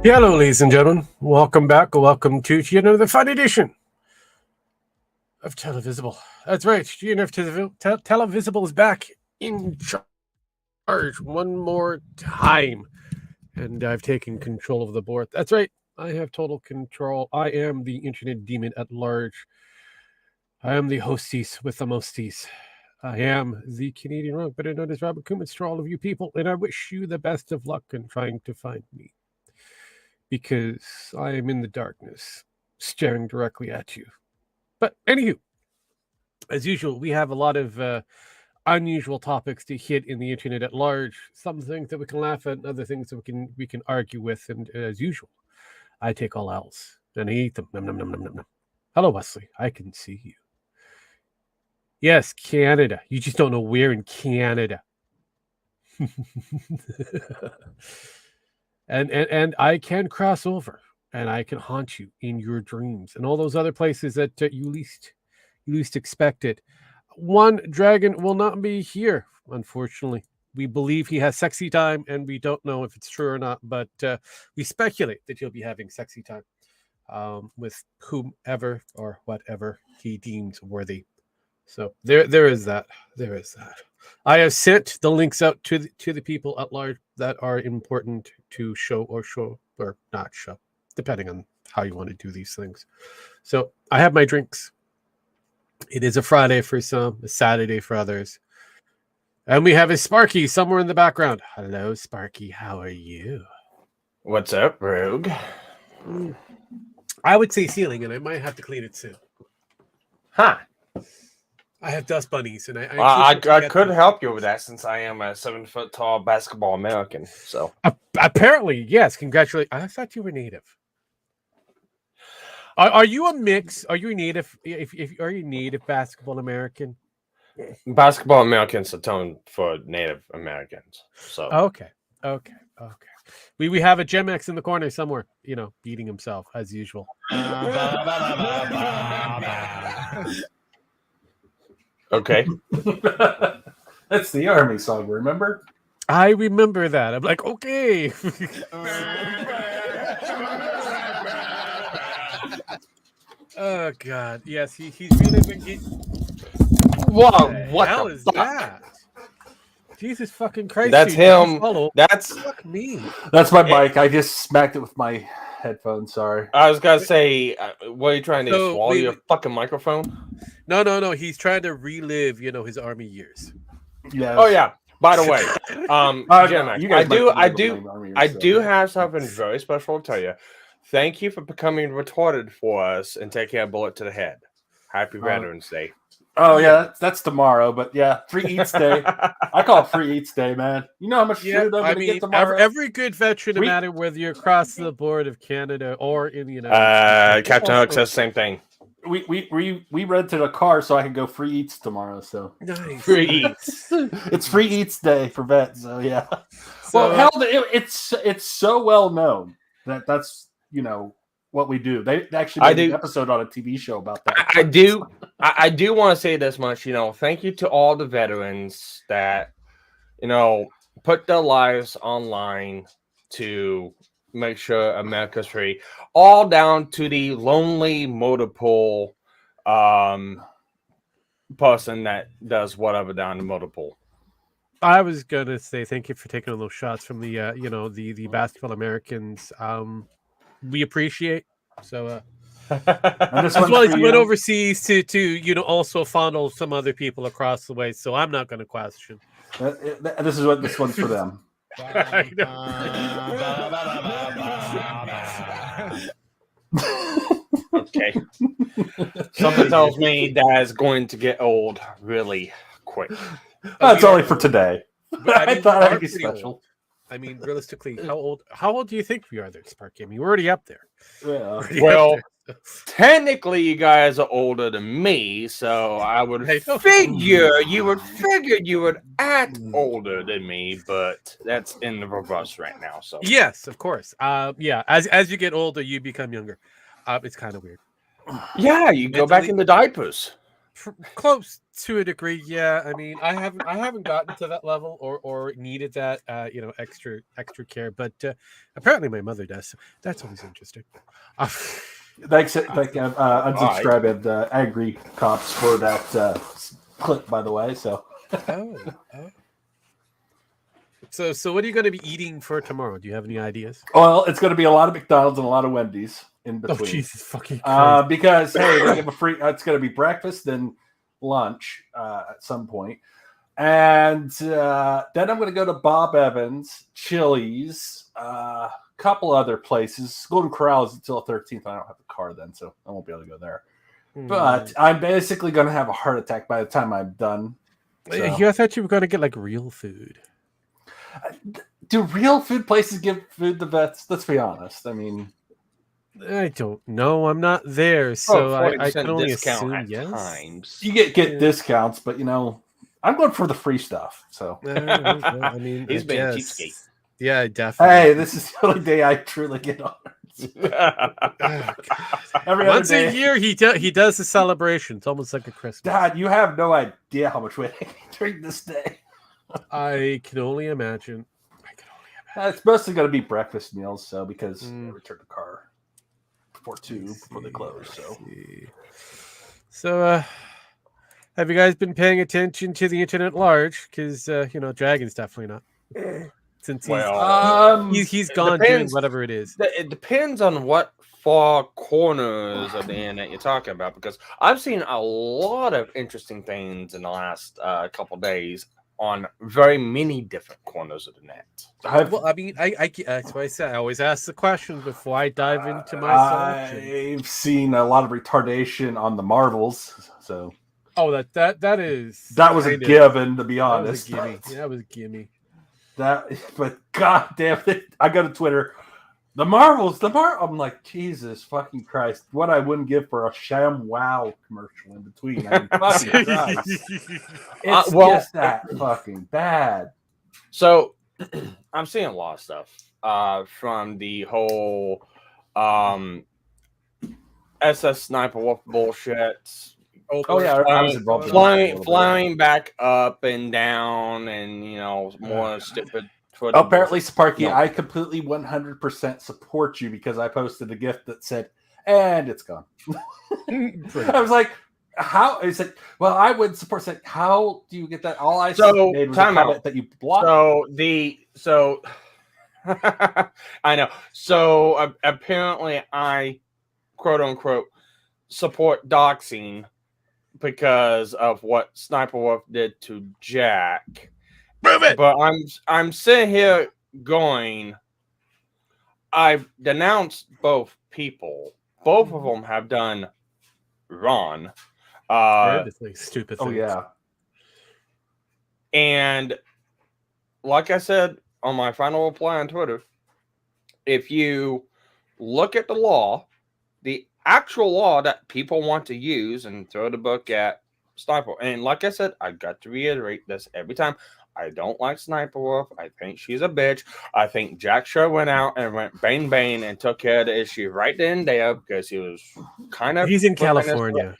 Hello, ladies and gentlemen. Welcome back. Welcome to yet another fun edition of Televisable. That's right. Televisable is back in charge one more time. And I've taken control of the board. That's right. I have total control. I am the internet demon at large. I am the hosties with the mosties. I am the Canadian Rogue, better known as Robert Cummins to all of you people. And I wish you the best of luck in trying to find me. Because I am in the darkness, staring directly at you. But anywho, as usual, we have a lot of unusual topics to hit in the internet at large. Some things that we can laugh at, and other things that we can argue with. And as usual, I take all else and I eat them. Nom, nom, nom, nom, nom, nom. Hello, Wesley. I can see you. Yes, Canada. You just don't know where in Canada. And I can cross over, and I can haunt you in your dreams and all those other places that you least expected. One dragon will not be here, unfortunately. We believe he has sexy time, and we don't know if it's true or not, but we speculate that he'll be having sexy time with whomever or whatever he deems worthy. So there is that. There is that. I have sent the links out to the people at large that are important to show or not show, depending on how you want to do these things. So I have my drinks. It is a Friday for some, a Saturday for others. And we have a Sparky somewhere in the background. Hello, Sparky. How are you? What's up, Rogue? I would say ceiling, and I might have to clean it soon. Huh. I have dust bunnies, and I could help you with that since I am a 7-foot tall basketball American. So apparently, yes. Congratulations. I thought you were native. Are you a mix? Are you a native? Are you native basketball American? Basketball Americans atone for Native Americans. So okay. We have a Gem X in the corner somewhere, beating himself as usual. Okay. That's the Army song, remember? I remember that. I'm like, okay. Oh, God. Yes, he's really been... Whoa, what hell the is fuck? that? Jesus fucking Christ. That's dude. him. That's... Fuck me. That's my mic. I just smacked it with my headphones, sorry. I was going to say, what are you trying to do? Swallow your fucking microphone? No. He's trying to relive, his Army years. Yeah. Oh, yeah. By the way, Jim, you guys I do have something very special to tell you. Thank you for becoming retarded for us and taking a bullet to the head. Happy Veterans Day. Oh, yeah, that's tomorrow, but yeah, Free Eats Day. I call it Free Eats Day, man. You know how much food I'm going to get tomorrow? Every good veteran, no matter whether you're across the board of Canada or in the United States. Captain Hook says the same thing. We rented a car so I can go Free Eats tomorrow. So nice. Free Eats. It's Free Eats Day for vets. So yeah. So, well, hell, it's so well known that's what we do. They actually made an episode on a TV show about that. I do want to say this much. Thank you to all the veterans that put their lives online to make sure America's free. All down to the lonely motor pool person that does whatever down the motor pool. I was gonna say thank you for taking all those shots from the the basketball Americans. We appreciate so. And this As one's well as for you went you. overseas to also fondle some other people across the way. So I'm not going to question. This one's for them. I Okay. Something tells me that is going to get old really quick. That's only for today. I mean, thought we I'd are be pretty special. old. I mean, realistically, how old do you think we are there, Sparky? I mean, we're already up there. Yeah. Already Well, up there. technically, you guys are older than me, so I would figure you would act older than me, but that's in the reverse right now. So Yes, of course. Yeah, as you get older, you become younger. It's kind of weird. yeah, you go back in the diapers. Close to a degree, yeah. I mean, I haven't gotten to that level or needed that extra care, but apparently my mother does. So that's always interesting. Thanks, unsubscribed the Angry Cops for that clip, by the way. So, oh. So what are you going to be eating for tomorrow? Do you have any ideas? well, it's going to be a lot of McDonald's and a lot of Wendy's in between. Oh, Jesus fucking Christ. Because hey, they give a free. It's going to be breakfast then lunch at some point, and then I'm going to go to Bob Evans, Chili's, couple other places. Golden Corral is until the 13th. I don't have a car then, so I won't be able to go there. But I'm basically going to have a heart attack by the time I'm done. So. I thought you were going to get like real food. Do real food places give food to vets? Let's be honest. I mean, I don't know. I'm not there, so I can only assume at yes. times. you get discounts, but I'm going for the free stuff. So I mean, He's being a guess. cheapskate. Yeah, definitely. hey, this is the only day I truly get on. Every Once other a day, year, he does a celebration. It's almost like a Christmas. Dad, you have no idea how much weight I gained during this day. I can only imagine. It's mostly going to be breakfast meals, so because I returned the car before they close. So, have you guys been paying attention to the internet at large? Because Dragon's definitely not. Since he's gone doing whatever it is. It depends on what far corners of the internet you're talking about, because I've seen a lot of interesting things in the last couple days on very many different corners of the net. Well, I mean, that's why I said I always ask the question before I dive into my selection. I've seen a lot of retardation on the Marvels, so that was a given, to be honest. That was a gimme. But god damn it, I go to Twitter. The Marvels, I'm like, Jesus fucking Christ, what I wouldn't give for a Sham Wow commercial in between. I mean, fucking Christ. It's just that fucking bad. So I'm seeing a lot of stuff from the whole SS Sniper Wolf bullshit. Oh yeah, I was involved. Flying back up and down, and more stupid. Apparently, Sparky, I completely 100% support you because I posted a gift that said, "And it's gone." I was like, "How?" It's like, "Well, I would support." It's like, "How do you get that?" All I made was a comment that you blocked. So I know. So apparently, I quote unquote support doxing because of what Sniper Wolf did to Jack. Prove it. But I'm sitting here going, I've denounced both people. Both of them have done wrong. Stupid things. Oh yeah. And like I said on my final reply on Twitter, if you look at the law, the actual law that people want to use and throw the book at Sniper. And like I said, I got to reiterate this every time. I don't like Sniper Wolf. I think she's a bitch. I think Jack Shaw went out and went bang and took care of the issue right then and there because he was kind of... He's in California.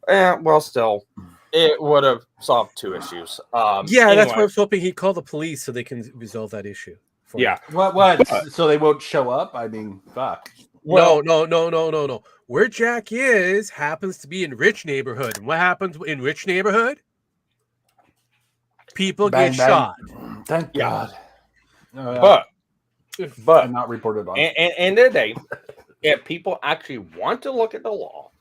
Well, still, it would have solved 2 issues. Yeah, that's why I anyway, was hoping he'd call the police so they can resolve that issue. For yeah. you. What? But- So they won't show up? I mean, fuck. Well, No. Where Jack is happens to be in rich neighborhood. And what happens in rich neighborhood? People Bang, get bang. shot. Thank Yeah. God. Oh, yeah. but And not reported on. and the day, if people actually want to look at the law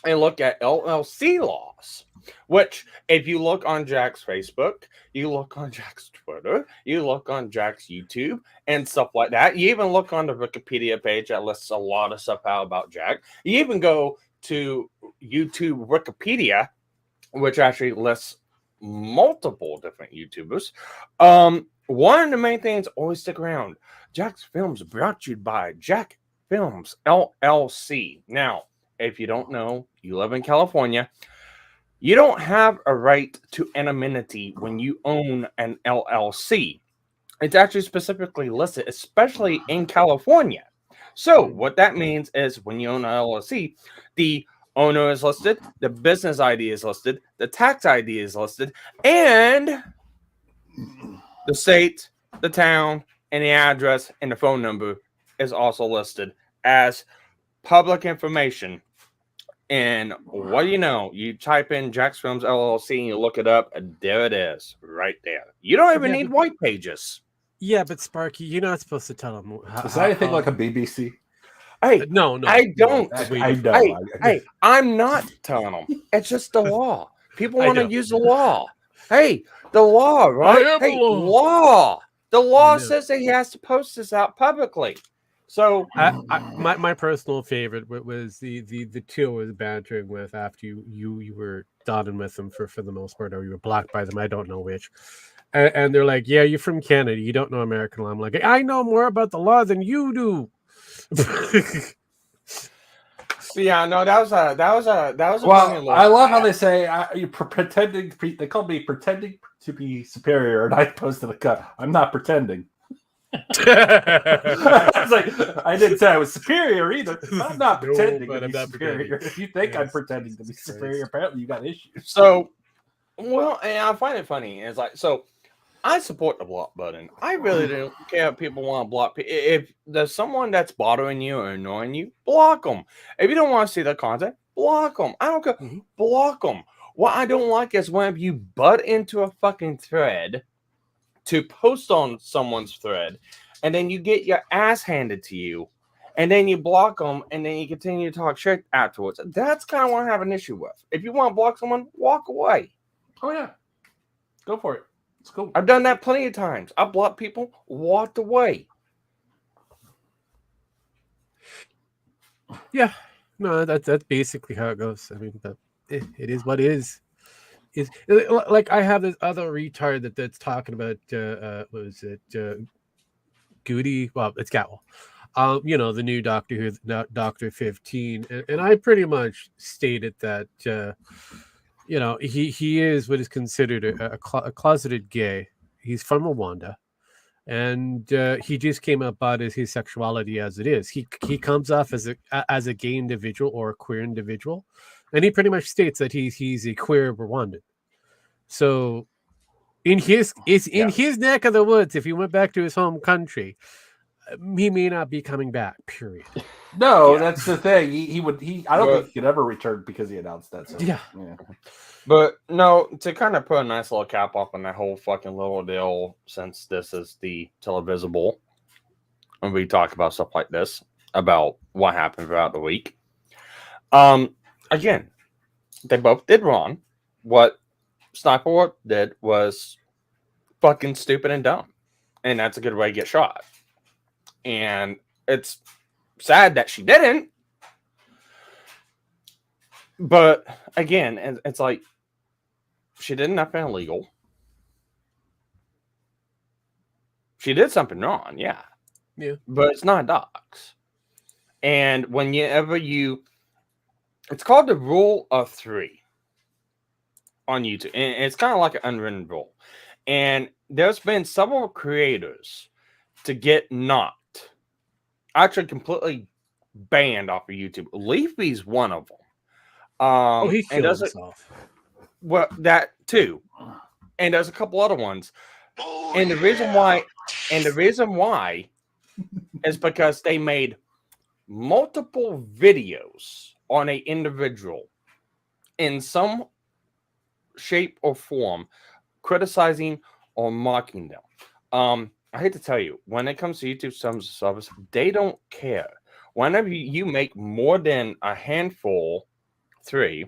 and look at LLC laws, which if you look on Jack's Facebook, you look on Jack's Twitter, you look on Jack's YouTube and stuff like that. You even look on the Wikipedia page that lists a lot of stuff out about Jack. You even go to YouTube Wikipedia, which actually lists multiple different YouTubers. One of the main things always stick around. Jack's Films brought to you by Jack Films LLC. Now, if you don't know, you live in California, you don't have a right to anonymity when you own an LLC. It's actually specifically listed, especially in California. So what that means is when you own an LLC, the owner is listed, the business ID is listed, the tax ID is listed, and the state, the town, and the address and the phone number is also listed as public information. And what do you know? You type in Jack's Films LLC and you look it up, and there it is, right there. You don't even need white pages. Yeah, but Sparky, you're not supposed to tell them. Is that anything like a BBC? Hey, No, I don't. I know. Hey, I'm not telling them. It's just the law. People I want to know. use the law. Hey, the law, right? am Hey, the law. law. The law know. says that he has to post this out publicly. So my personal favorite was the two I was bantering with after you were done with them for the most part, or you were blocked by them. I don't know which. And they're like, "Yeah, you're from Canada. You don't know American law." I'm like, "I know more about the law than you do." yeah, no, that was a Well, I love how they say you're pretending. They call me pretending to be superior, and I posted a cut. I'm not pretending. I was like, I didn't say I was superior either. I'm not No, pretending but to I'm be not superior. pretending. If you think I'm Yes. pretending to be Jesus superior, Christ. apparently you got issues. So, well, and I find it funny. It's like, so I support the block button. I really don't care if people want to block. If there's someone that's bothering you or annoying you, block them. If you don't want to see the content, block them. I don't care. Mhm. Block them. What I don't like is when you butt into a fucking thread to post on someone's thread, and then you get your ass handed to you, and then you block them, and then you continue to talk shit afterwards. That's kind of what I have an issue with. If you want to block someone, walk away. Oh yeah, go for it. It's cool. I've done that plenty of times. I blocked people, walked away. Yeah, no, that's basically how it goes. I mean, it is what it is. Is like I have this other retard that's talking about what was it, Goody? Well, it's Gatwell. You know, the new Doctor Who, Doctor 15, and I pretty much stated that you know, he is what is considered a closeted gay. He's from Rwanda, and he just came up about his sexuality as it is. He comes off as a gay individual or a queer individual, and he pretty much states that he's a queer Rwandan. So in his neck of the woods, if he went back to his home country, he may not be coming back. Period. No, Yeah. that's the thing. I don't think he could ever return because he announced that. So, Yeah. But no, to kind of put a nice little cap off on that whole fucking little deal, since this is the Televisable, and we talk about stuff like this, about what happened throughout the week. Again, they both did wrong. What Sniper did was fucking stupid and dumb. And that's a good way to get shot. And it's sad that she didn't. But again, it's like she did nothing illegal. She did something wrong, yeah. Yeah. But it's not docs. And whenever it's called the rule of 3 on YouTube. And it's kind of like an unwritten rule. And there's been several creators to get knocked, actually completely banned off of YouTube. Leafy's one of them. Oh, he and killed does it himself. well that too, and there's a couple other ones. And the reason why is because they made multiple videos on a individual in some shape or form, criticizing or mocking them. I hate to tell you, when it comes to YouTube terms of service, they don't care. Whenever you make more than a handful, 3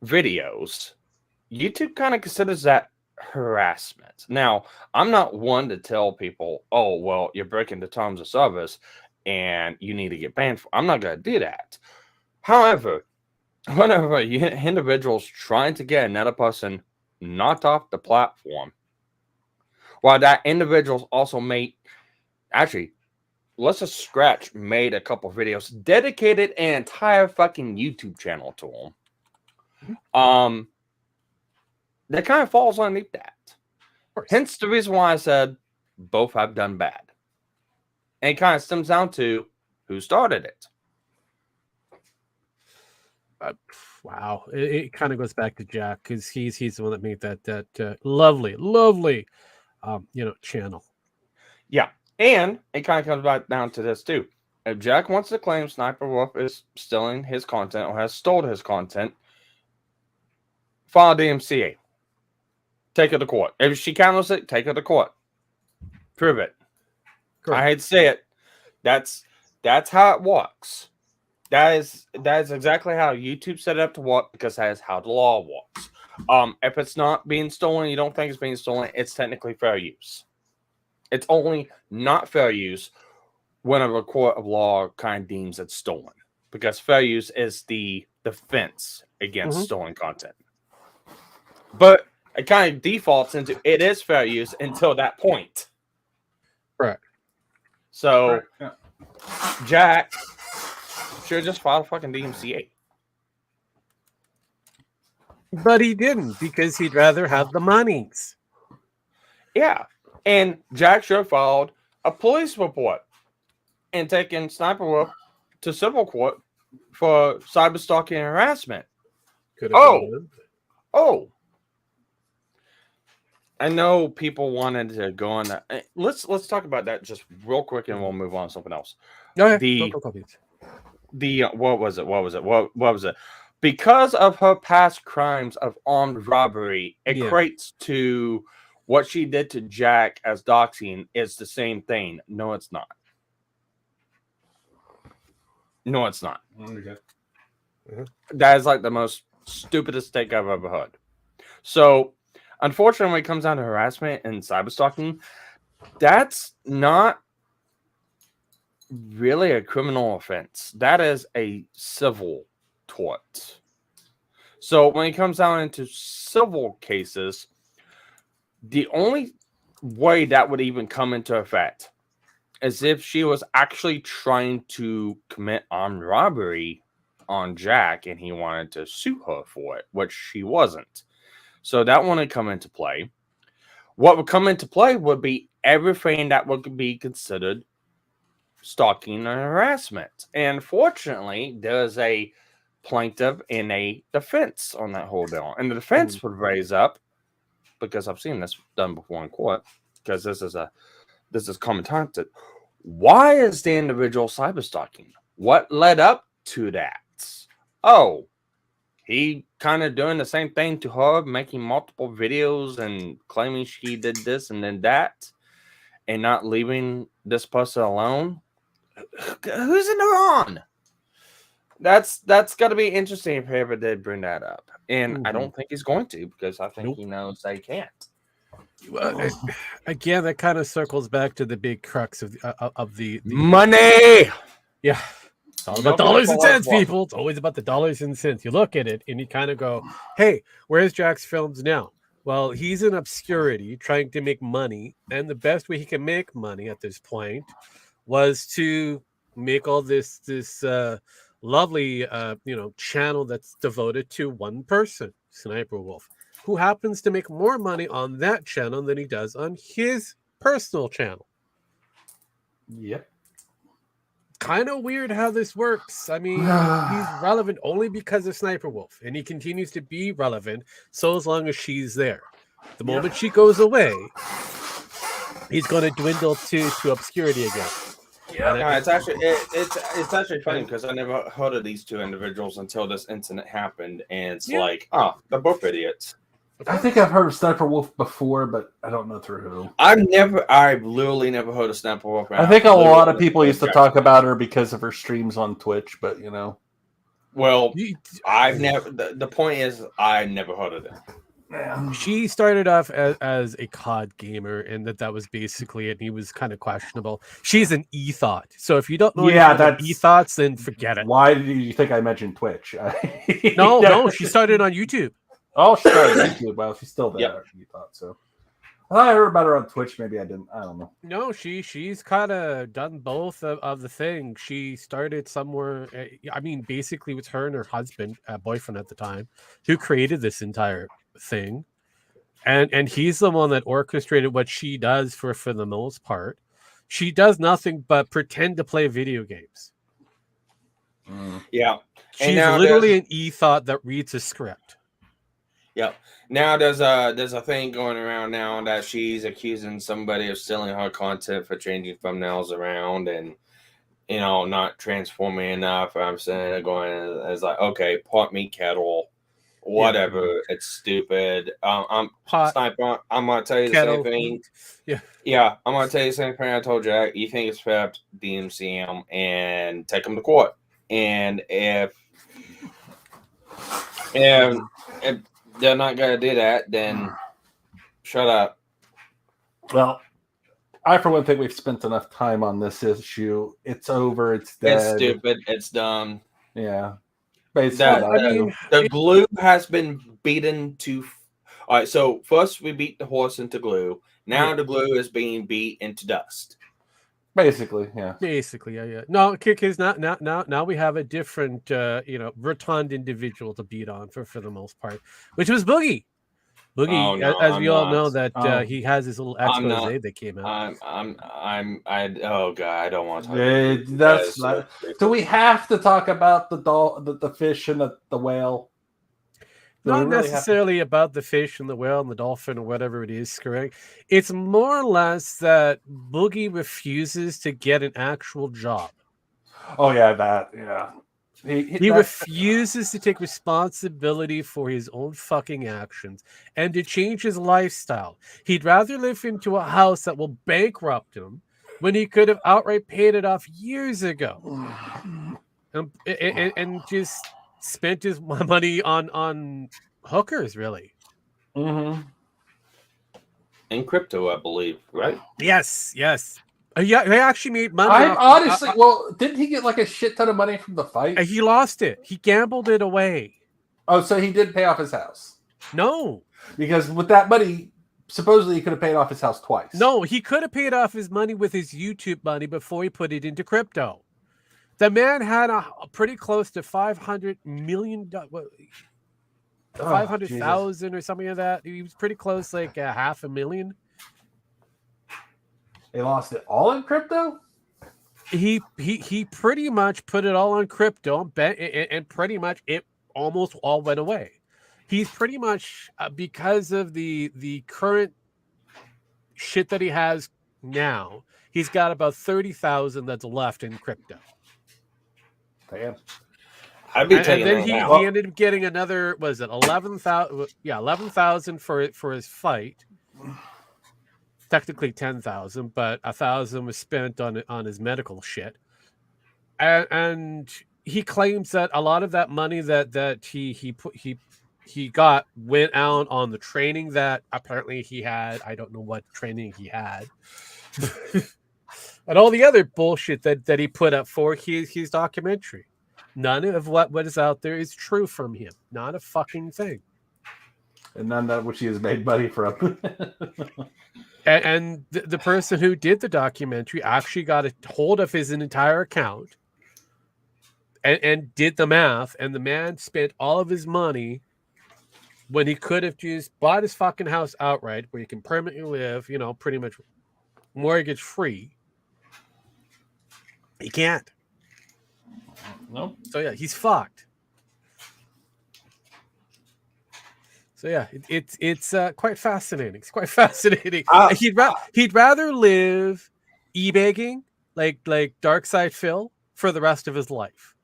videos, YouTube kind of considers that harassment. Now, I'm not one to tell people, oh, well, you're breaking the terms of service and you need to get banned. I'm not going to do that. However, whenever individuals trying to get another person knocked off the platform, while that individuals also made, actually, let's just scratch, made a couple videos, dedicated an entire fucking YouTube channel to them. That kind of falls underneath that. Hence the reason why I said both have done bad. And it kind of stems down to who started it. Wow, it kind of goes back to Jack because he's the one that made that lovely channel. Yeah, and it kind of comes back down to this too. If Jack wants to claim Sniper Wolf is stealing his content or has stolen his content, file DMCA. Take her to court. If she counters it, take her to court. Prove it. Correct. I hate to say it. That's how it works. That is exactly how YouTube set it up to work, because that is how the law works. If it's not being stolen, you don't think it's being stolen, it's technically fair use. It's only not fair use when a court of law kind of deems it stolen, because fair use is the defense against stolen content. But it kind of defaults into it is fair use until that point. Right. So, Jack should have just filed a fucking DMCA. But he didn't, because he'd rather have the monies. Yeah. And Jack should have filed a police report and taken Sniper Wolf to civil court for cyber stalking and harassment. Oh. I know people wanted to go on that. Let's talk about that just real quick, and we'll move on to something else. What was it? Because of her past crimes of armed robbery, it equates to what she did to Jack as doxing is the same thing. No, it's not. No, it's not. Okay. That is like the most stupidest take I've ever heard. So, unfortunately, when it comes down to harassment and cyberstalking, that's not really a criminal offense. That is a civil tort. So when it comes down into civil cases, the only way that would even come into effect is if she was actually trying to commit armed robbery on Jack and he wanted to sue her for it, which she wasn't. So that wouldn't come into play. What would come into play would be everything that would be considered stalking and harassment. And fortunately, there's a plaintiff and a defense on that whole deal. And the defense would raise up, because I've seen this done before in court, because this is common content. Why is the individual cyber stalking? What led up to that? Oh, he kind of doing the same thing to her, making multiple videos and claiming she did this and then that, and not leaving this person alone. Who's in the wrong? That's got to be interesting if he ever did bring that up. And I don't think he's going to, because I think he knows they can't. Well, again, that kind of circles back to the big crux of the money. Yeah. It's all about dollars and cents, people. It's always about the dollars and cents. You look at it and you kind of go, hey, where's Jack's films now? Well, he's in obscurity trying to make money. And the best way he can make money at this point was to make all this lovely channel that's devoted to one person, Sniper Wolf, who happens to make more money on that channel than he does on his personal channel. Yep. kind of weird how this works. I mean, he's relevant only because of Sniper Wolf, and he continues to be relevant so as long as she's there. The moment she goes away, he's going to dwindle to obscurity again. Yeah, it's actually funny because I never heard of these two individuals until this incident happened, and it's like, oh, they're both idiots. I think I've heard of Sniper Wolf before, but I don't know through who. I've literally never heard of Sniper Wolf. I think a lot of people used to talk about her because of her streams on Twitch, but you know. Well, I've never. The point is, I never heard of it. Yeah. She started off as a COD gamer, and that was basically it. And he was kind of questionable. She's an e-thought, so if you don't know e-thoughts, then forget it. Why did you think I mentioned Twitch? No, she started on YouTube. Oh, she started on YouTube. Well, she's still there. Yep. You thought so? I thought I heard about her on Twitch. Maybe I didn't. I don't know. No, she's kind of done both of the things. She started somewhere. I mean, basically, with her and her husband, boyfriend at the time, who created this entire thing, and he's the one that orchestrated what she does for the most part. She does nothing but pretend to play video games. Yeah, she's literally an e-thought that reads a script. Yep. Now there's a thing going around now that she's accusing somebody of stealing her content for changing thumbnails around and not transforming enough. I'm saying going as like, okay, pot me kettle, whatever. Yeah. It's stupid. I'm Sniper. I'm gonna tell you the same thing. Yeah. I'm gonna tell you the same thing I told you. You think it's fair, DMC him and take him to court. And if they're not going to do that, then shut up. Well, I, for one, think we've spent enough time on this issue. It's over. It's dead. It's stupid. It's done. Yeah. Basically, the glue has been beaten to... All right, so first we beat the horse into glue. Now the glue is being beat into dust. Basically, yeah. No, because now we have a different, rotund individual to beat on for the most part, which was Boogie. As we all know, that he has his little expose that came out. Oh god, I don't want to talk. That's not. Do we have to talk about the fish and the whale? Not necessarily about the fish and the whale and the dolphin or whatever it is, correct? It's more or less that Boogie refuses to get an actual job. Oh, yeah. He refuses to take responsibility for his own fucking actions and to change his lifestyle. He'd rather live into a house that will bankrupt him when he could have outright paid it off years ago. And just... spent his money on hookers, really. Mm-hmm. In crypto, I believe, right? Yes. Yeah, they actually made money. Honestly, didn't he get like a shit ton of money from the fight? He lost it. He gambled it away. Oh, so he did pay off his house? No. Because with that money, supposedly he could have paid off his house twice. No, he could have paid off his money with his YouTube money before he put it into crypto. The man had a pretty close to $500 million, 500,000 or something like that. He was pretty close, like $500,000. They lost it all in crypto. He pretty much put it all on crypto, and pretty much it almost all went away. He's pretty much because of the current shit that he has now. He's got about 30,000 that's left in crypto. Damn. I'd be taking and then he ended up getting another, was it 11,000? Yeah, 11,000 for his fight. Technically 10,000, but 1,000 was spent on his medical shit. And he claims that a lot of that money that he got went out on the training that apparently he had. I don't know what training he had. And all the other bullshit that he put up for his documentary. None of what is out there is true from him. Not a fucking thing. And none of which he has made money from. and the person who did the documentary actually got a hold of his entire account and did the math. And the man spent all of his money when he could have just bought his fucking house outright where he can permanently live, pretty much mortgage free. He can't. No. So yeah, he's fucked. So yeah, it's quite fascinating. It's quite fascinating. He'd rather live e-begging like Dark Side Phil for the rest of his life.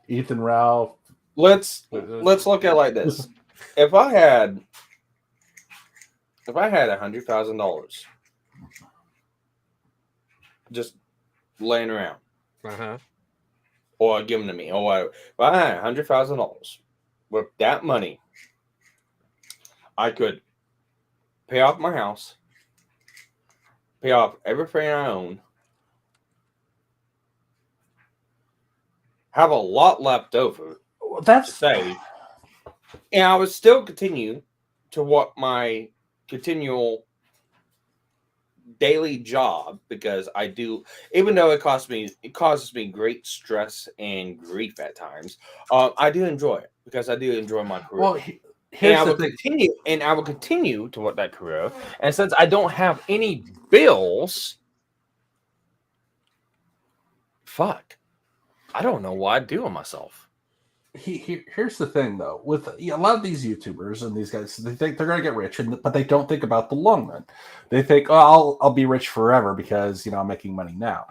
Ethan Ralph. Let's look at it like this. If I had $100,000 just laying around, or give them to me, or whatever. If I had $100,000 with that money, I could pay off my house, pay off everything I own, have a lot left over. That's save, and I would still continue to what my continual daily job, because I do, even though it causes me great stress and grief at times. I do enjoy it because I do enjoy my career. well. And I will continue to work that career. And since I don't have any bills, fuck, I don't know what I'd do with myself. Here's the thing, though, with a lot of these YouTubers and these guys, they think they're going to get rich, but they don't think about the long run. They think, "Oh, I'll be rich forever because I'm making money now."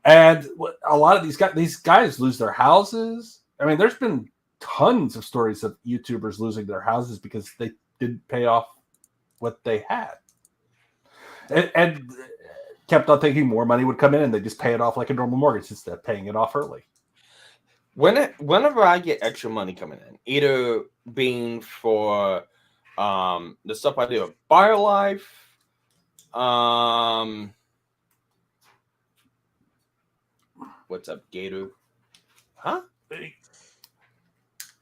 And a lot of these guys lose their houses. I mean, there's been tons of stories of YouTubers losing their houses because they didn't pay off what they had, and kept on thinking more money would come in, and they just pay it off like a normal mortgage instead of paying it off early. Whenever I get extra money coming in, either being for the stuff I do at BioLife, what's up, Gator? Huh?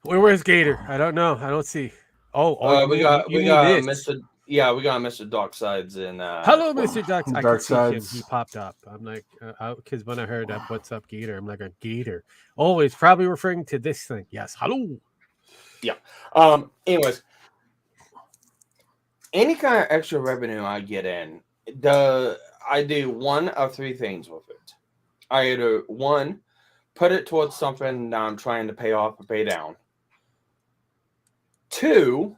Where's Gator? I don't know. I don't see. We got this. Mr. Yeah, we got Mr. Darksides in. Hello, Mr. Darks. I can see him. Darksides. He popped up. I'm like, because when I heard that, "What's up, Gator?" I'm like, a Gator. Oh, it's probably referring to this thing. Yes. Hello. Yeah. Anyways, any kind of extra revenue I get in, I do one of three things with it. I either one, put it towards something that I'm trying to pay off or pay down. Two,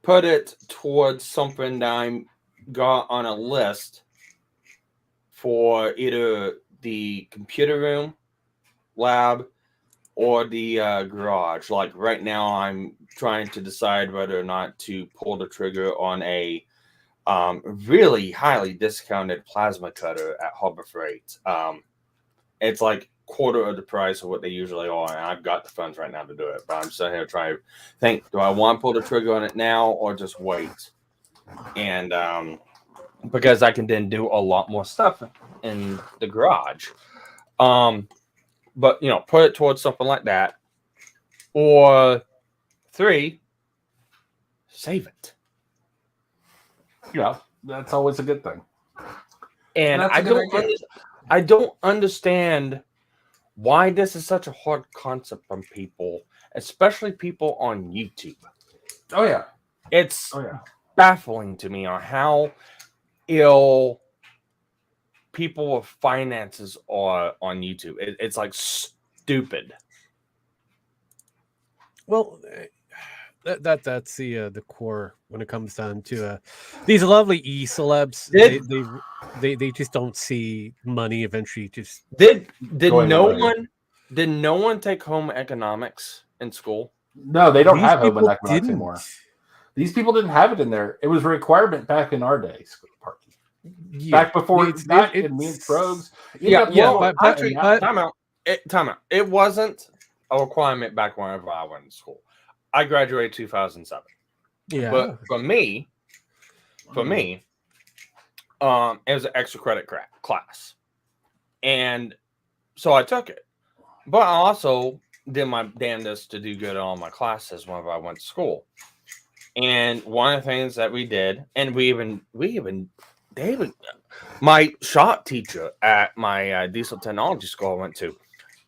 put it towards something that I'm got on a list for either the computer room, lab, or the garage. Like right now, I'm trying to decide whether or not to pull the trigger on a really highly discounted plasma cutter at Harbor Freight. It's like quarter of the price of what they usually are, and I've got the funds right now to do it. But I'm sitting here trying to think: do I want to pull the trigger on it now or just wait? And because I can then do a lot more stuff in the garage. But put it towards something like that. Or three, save it. Yeah, that's always a good thing. And I don't understand why this is such a hard concept from people, especially people on YouTube. Oh yeah, it's baffling to me on how ill people with finances are on YouTube. It's like stupid. Well, that's the core when it comes down to these lovely celebs. They just don't see money eventually. Just did no one take home economics in school? No, they don't have home economics anymore. These people didn't have it in there. It was a requirement back in our day, Parky. Back before it's in me and Frogs. Time out. It wasn't a requirement back whenever I went to school. I graduated 2007. Yeah. But for me, it was an extra credit class. And so I took it. But I also did my damnedest to do good in all my classes whenever I went to school. And one of the things that we did, and my shop teacher at my diesel technology school I went to,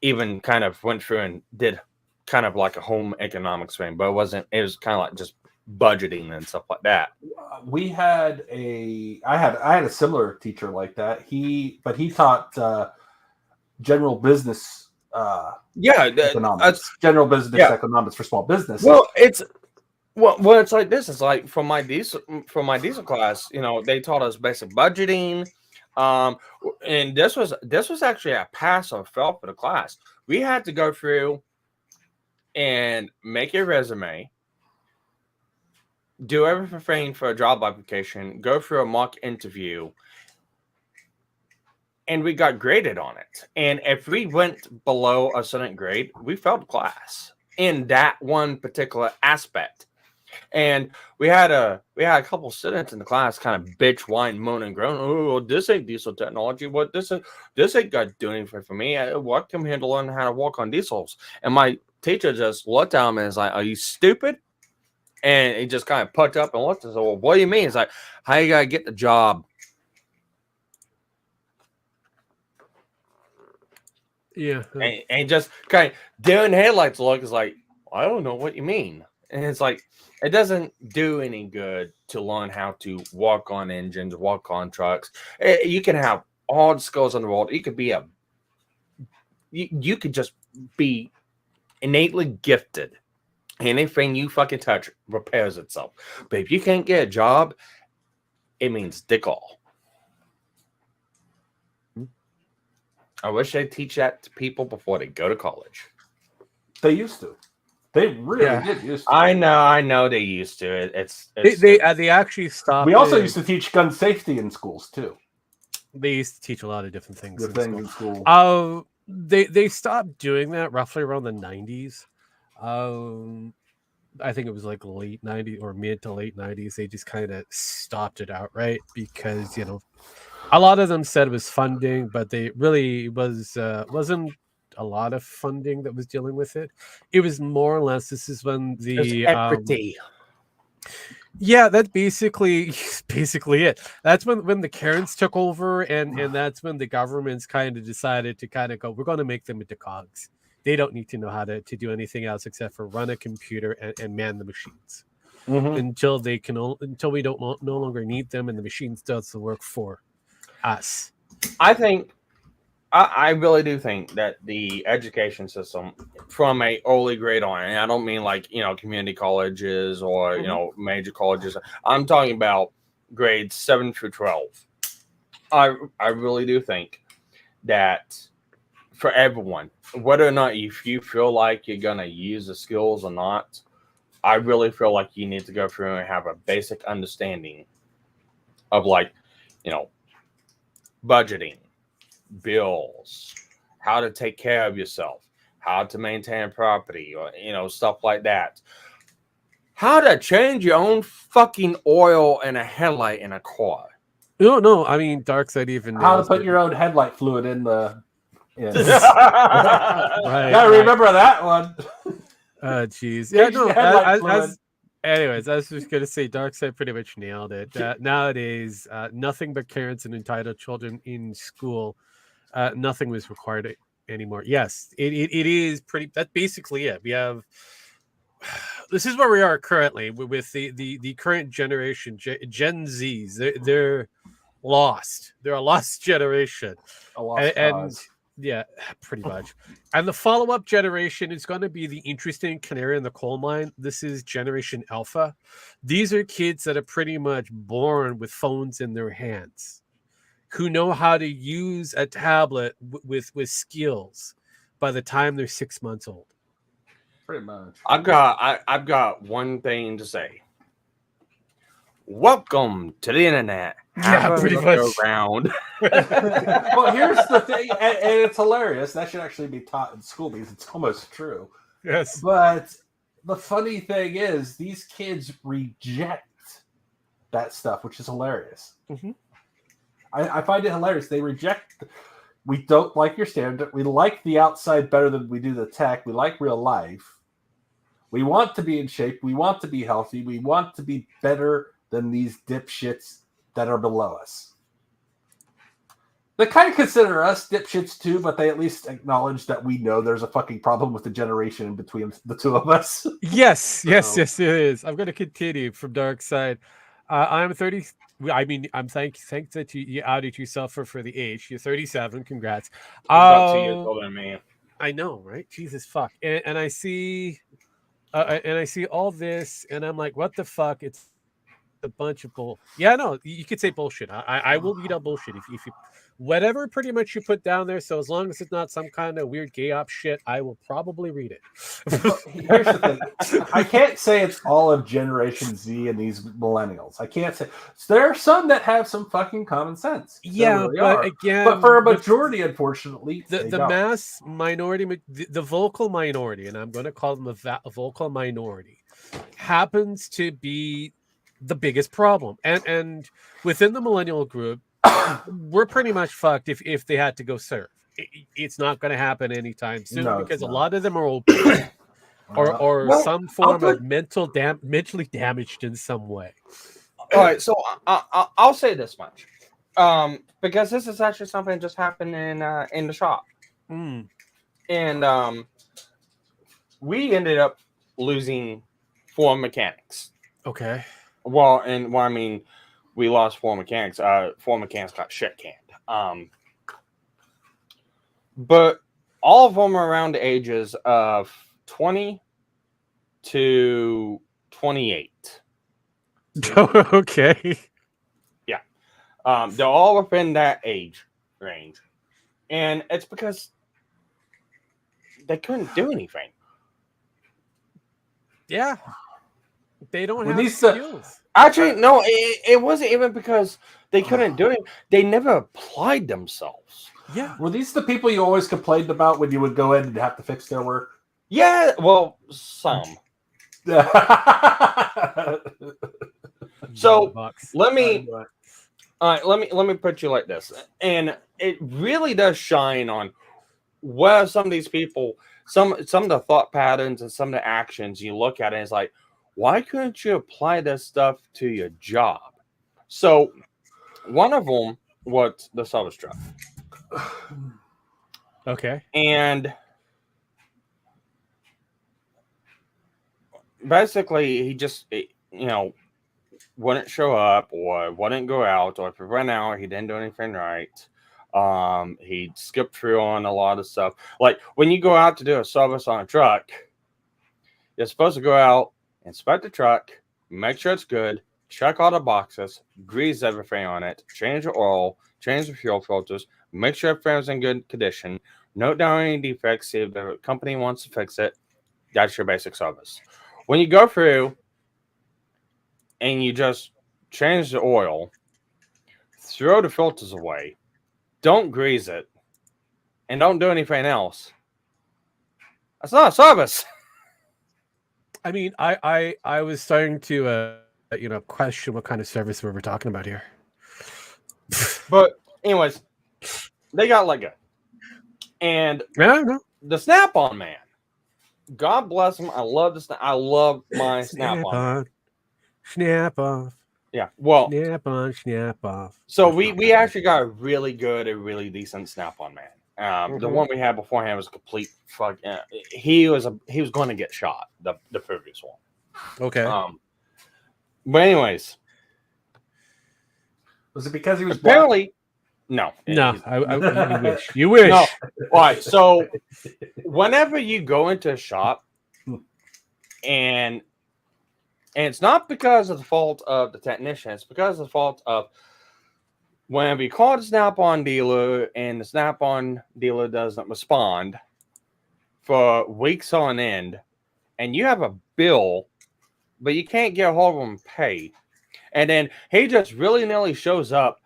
even kind of went through and did kind of like a home economics thing, but it was kind of like just budgeting and stuff like that. I had a similar teacher like that. He taught general business economics. General business economics for small businesses. Well, it's like this. It's like from my diesel class, they taught us basic budgeting. And this was actually a pass or fail for the class. We had to go through and make a resume, do everything for a job application, go through a mock interview, and we got graded on it. And if we went below a certain grade, we failed class in that one particular aspect. And we had a couple students in the class kind of bitch, whine, moan, and groan. Oh, this ain't diesel technology. What this ain't got to do anything for me. What can handle learn how to walk on diesels? And my teacher just looked at him and was like, "Are you stupid?" And he just kind of pucked up and looked and said, "Well, what do you mean?" It's like, "How you gotta get the job?" Yeah, and just kind of doing headlights look is like, I don't know what you mean. And it's like, it doesn't do any good to learn how to walk on engines, walk on trucks. You can have all the skills in the world. You could be you could just be innately gifted. Anything you fucking touch repairs itself. But if you can't get a job, it means dick all. I wish they'd teach that to people before they go to college. They used to. They really did used to. I know they used to. They actually stopped. We also used to teach gun safety in schools too. They used to teach a lot of different things in school. They stopped doing that roughly around the 90s. I think it was like late 90s or mid to late 90s. They just kind of stopped it outright because a lot of them said it was funding, but they really wasn't a lot of funding that was dealing with it. It was more or less, this is when the equity. That's basically it. That's when the Karens took over, and that's when the governments kind of decided to kind of go, we're going to make them into cogs. They don't need to know how to do anything else except for run a computer and man the machines until we don't no longer need them, and the machines does the work for us. I really do think that the education system from a early grade on, and I don't mean like, community colleges or, major colleges. I'm talking about grades 7 through 12. I really do think that for everyone, whether or not if you feel like you're going to use the skills or not, I really feel like you need to go through and have a basic understanding of budgeting, bills, how to take care of yourself, how to maintain property, or stuff like that. How to change your own fucking oil in a headlight in a car. No, I mean, Darkseid even how to put your own headlight fluid in the. Yes. Right, gotta remember that one. Jeez. Yeah, no. Anyways, I was just gonna say, Darkseid pretty much nailed it. Nowadays, nothing but Karens and entitled children in school. Nothing was required anymore. Yes, it is pretty. That's basically it. We have. This is where we are currently with the current generation, Gen Zs. They're lost. They're a lost generation. A lost cause. Yeah, pretty much. And the follow-up generation is going to be the interesting canary in the coal mine. This is Generation Alpha. These are kids that are pretty much born with phones in their hands, who know how to use a tablet with skills by the time they're 6 months old. Pretty much. I've got one thing to say. Welcome to the internet. Yeah, pretty much. Around. Well, here's the thing, and it's hilarious. That should actually be taught in school because it's almost true. Yes. But the funny thing is, these kids reject that stuff, which is hilarious. Mm-hmm. I find it hilarious. They reject. We don't like your standard. We like the outside better than we do the tech. We like real life. We want to be in shape. We want to be healthy. We want to be better than these dipshits that are below us. They kind of consider us dipshits too, but they at least acknowledge that we know there's a fucking problem with the generation in between the two of us. Yes, it is. I'm going to continue from Darkseid. I'm 30. I mean, I'm thanks that you outed yourself for the age. You're 37. Congrats. He's about 2 years Oh, older than me. I know, right? Jesus fuck. And I see, and I see all this, and I'm like, what the fuck? It's a bunch of bull. Yeah, no, you could say bullshit. I will read out bullshit if you whatever pretty much you put down there. So as long as it's not some kind of weird gay op shit, I will probably read it. Here's the thing. I can't say it's all of Generation Z and these millennials. I can't say. There are some that have some fucking common sense. Yeah, really but are. again, But for a majority, unfortunately, the don't. mass minority, the vocal minority, and I'm going to call them a vocal minority, happens to be the biggest problem. And within the millennial group, we're pretty much fucked if they had to go serve. It's not going to happen anytime soon No, because a it's lot of them are open or Well, some form of mentally damaged in some way. All right, so I'll say this much, because this is actually something that just happened in the shop, Mm. and we ended up losing 4 mechanics. Okay. Well, I mean, we lost 4 mechanics. 4 mechanics got shit canned. But all of them are around the ages of 20 to 28. Okay. Yeah. They're all within that age range. And it's because they couldn't do anything. Yeah. They don't Well, have these, skills. Actually, no, it wasn't even because they couldn't do it. They never applied themselves. Yeah. Were these the people you always complained about when you would go in and have to fix their work? Yeah, well, some. So let me put you like this, and it really does shine on where some of these people, some of the thought patterns and some of the actions you look at, and it's like, why couldn't you apply this stuff to your job? So one of them was the service truck. Okay. And basically, he just, wouldn't show up or wouldn't go out, or if he ran out, he didn't do anything right. He skipped through on a lot of stuff. Like when you go out to do a service on a truck, you're supposed to go out, inspect the truck, make sure it's good, check all the boxes, grease everything on it, change the oil, change the fuel filters, make sure everything's in good condition, note down any defects, see if the company wants to fix it. That's your basic service. When you go through and you just change the oil, throw the filters away, don't grease it, and don't do anything else, that's not a service. I mean, I was starting to question what kind of service we were talking about here. But anyways, they got let go. And Yeah, no. the Snap-on man, God bless him. I love this. I love my Snap-on. Snap off. Yeah. Well, Snap on, snap off. so we actually got a really good, a really decent Snap-on man. The one we had beforehand was a complete fuck. He was going to get shot. The previous one. Okay. But anyways, Was it because he was apparently no. No, you wish. You wish. No. All right. So whenever you go into a shop, and it's not because of the fault of the technician, it's because of the fault of whenever you call the Snap-on dealer and the Snap-on dealer doesn't respond for weeks on end, and you have a bill, but you can't get a hold of him and pay, and then he just willy-nilly shows up,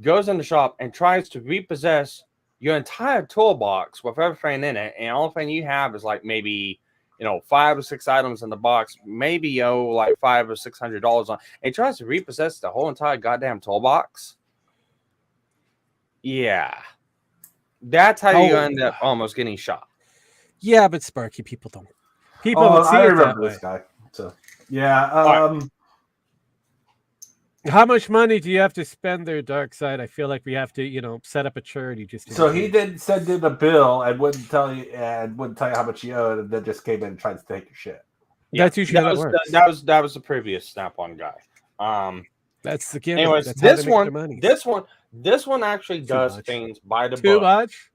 goes in the shop, and tries to repossess your entire toolbox with everything in it, and the only thing you have is like maybe 5 or 6 items in the box, maybe like $500 or $600 on. And he tries to repossess the whole entire goddamn toolbox. Yeah, that's how you end up almost getting shot. Yeah, but Sparky people don't. People Oh, would see I it remember that this way. guy. So yeah. How much money do you have to spend there, Dark Side? I feel like we have to, set up a charity just to. So he did send in a bill and wouldn't tell you how much you owed, and then just came in and tried to take your shit. That's usually how that works. That was the previous Snap-on guy. That's the gimmick. Anyways, That's how they this make their one, money. this one actually does much. things by the Too book. much.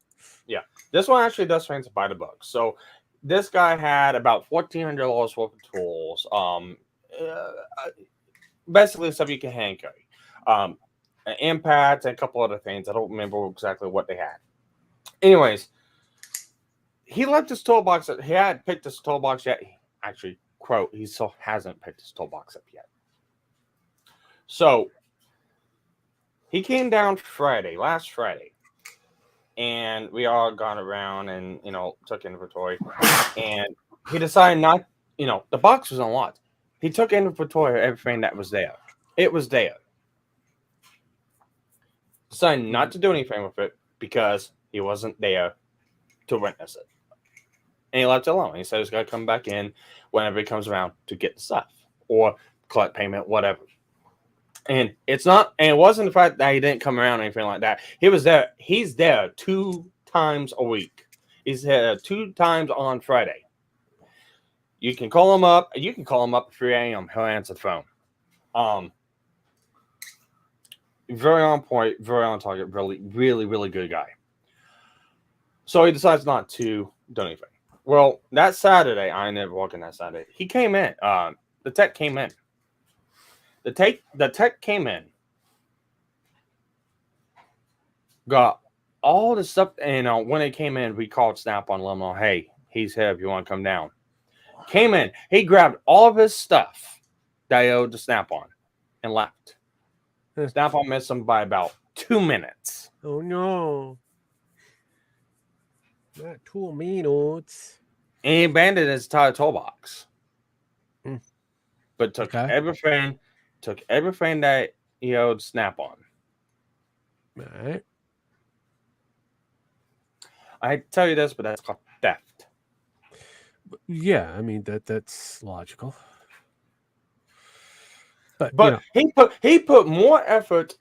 Yeah, this one actually does things by the book. So this guy had about $1,400 worth of tools. Basically stuff you can hand carry. Impact and a couple other things. I don't remember exactly what they had. Anyways, he left his toolbox. He hadn't picked his toolbox yet. Actually, quote, he still hasn't picked his toolbox up yet. So he came down last Friday, and we all gone around and took inventory. And he decided not, the box was unlocked. He took inventory of everything that was there. It was there. Decided not to do anything with it because he wasn't there to witness it. And he left it alone. He said he's going to come back in whenever he comes around to get the stuff or collect payment, whatever. And it wasn't the fact that he didn't come around or anything like that. He was there. He's there 2 times a week. He's there 2 times on Friday. You can call him up. You can call him up at 3 a.m. He'll answer the phone. Very on point, very on target, really, really, really good guy. So he decides not to do anything. Well, that Saturday, I ended up working that Saturday. He came in. The tech came in. The tech came in. Got all the stuff, and when it came in, we called Snap on Llama. Hey, he's here if you want to come down. Came in. He grabbed all of his stuff that he owed to Snap on and left. Snap on missed him by about 2 minutes. Oh no. Not 2 minutes. And he abandoned his entire toolbox. Hmm. But took everything that he owed Snap on. All right. I tell you this, but that's called theft. Yeah, I mean that's logical. But he put more effort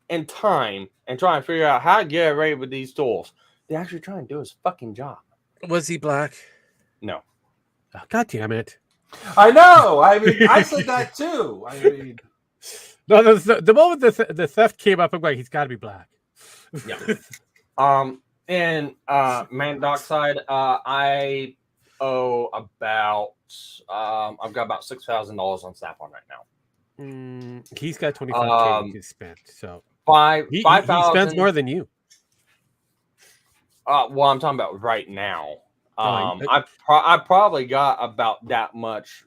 and time and trying to figure out how to get away with these tools. They actually trying to do his fucking job. was he black? No. Oh, God damn it! I know. I mean, I said that too. I mean, No, the moment the theft came up, I'm like, he's got to be black. Yeah. And Man Dockside, I owe about I've got about $6,000 on Snap-on right now. He's got 25K to spend, so he 5,000. spends more than you. Well, I'm talking about right now. Oh, I probably got about that much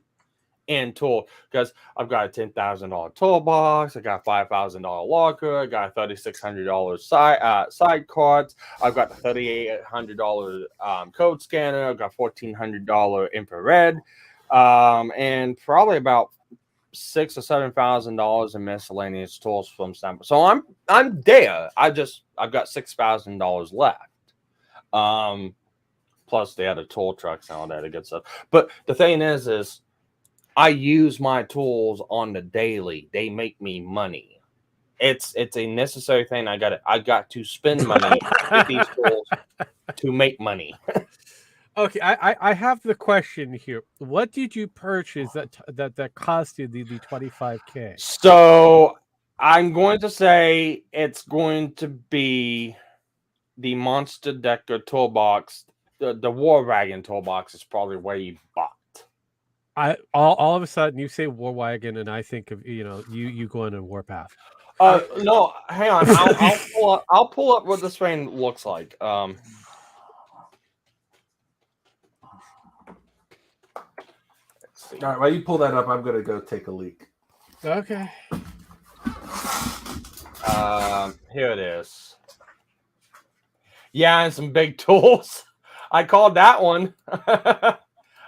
in tool because I've got a $10,000 toolbox, I got a $5,000 locker, I got a $3,600 side cards, I've got the $3,800 code scanner, I've got $1,400 infrared, and probably about $6,000 or $7,000 in miscellaneous tools from Snap. So I'm there. I've got $6,000 left. Plus the other tool trucks and all that good stuff. But the thing is I use my tools on the daily. They make me money. It's a necessary thing. I got to spend money with these tools to make money. Okay, I have the question here. What did you purchase that cost you the 25K? So I'm going to say it's going to be the Monster Decker toolbox. The War Wagon toolbox is probably where you bought. All of a sudden you say War Wagon and I think of you going on Warpath. No, hang on. I'll pull up what this thing looks like. Let's see. all right, while you pull that up, I'm gonna go take a leak. Okay. Here it is. Yeah, and some big tools. I called that one.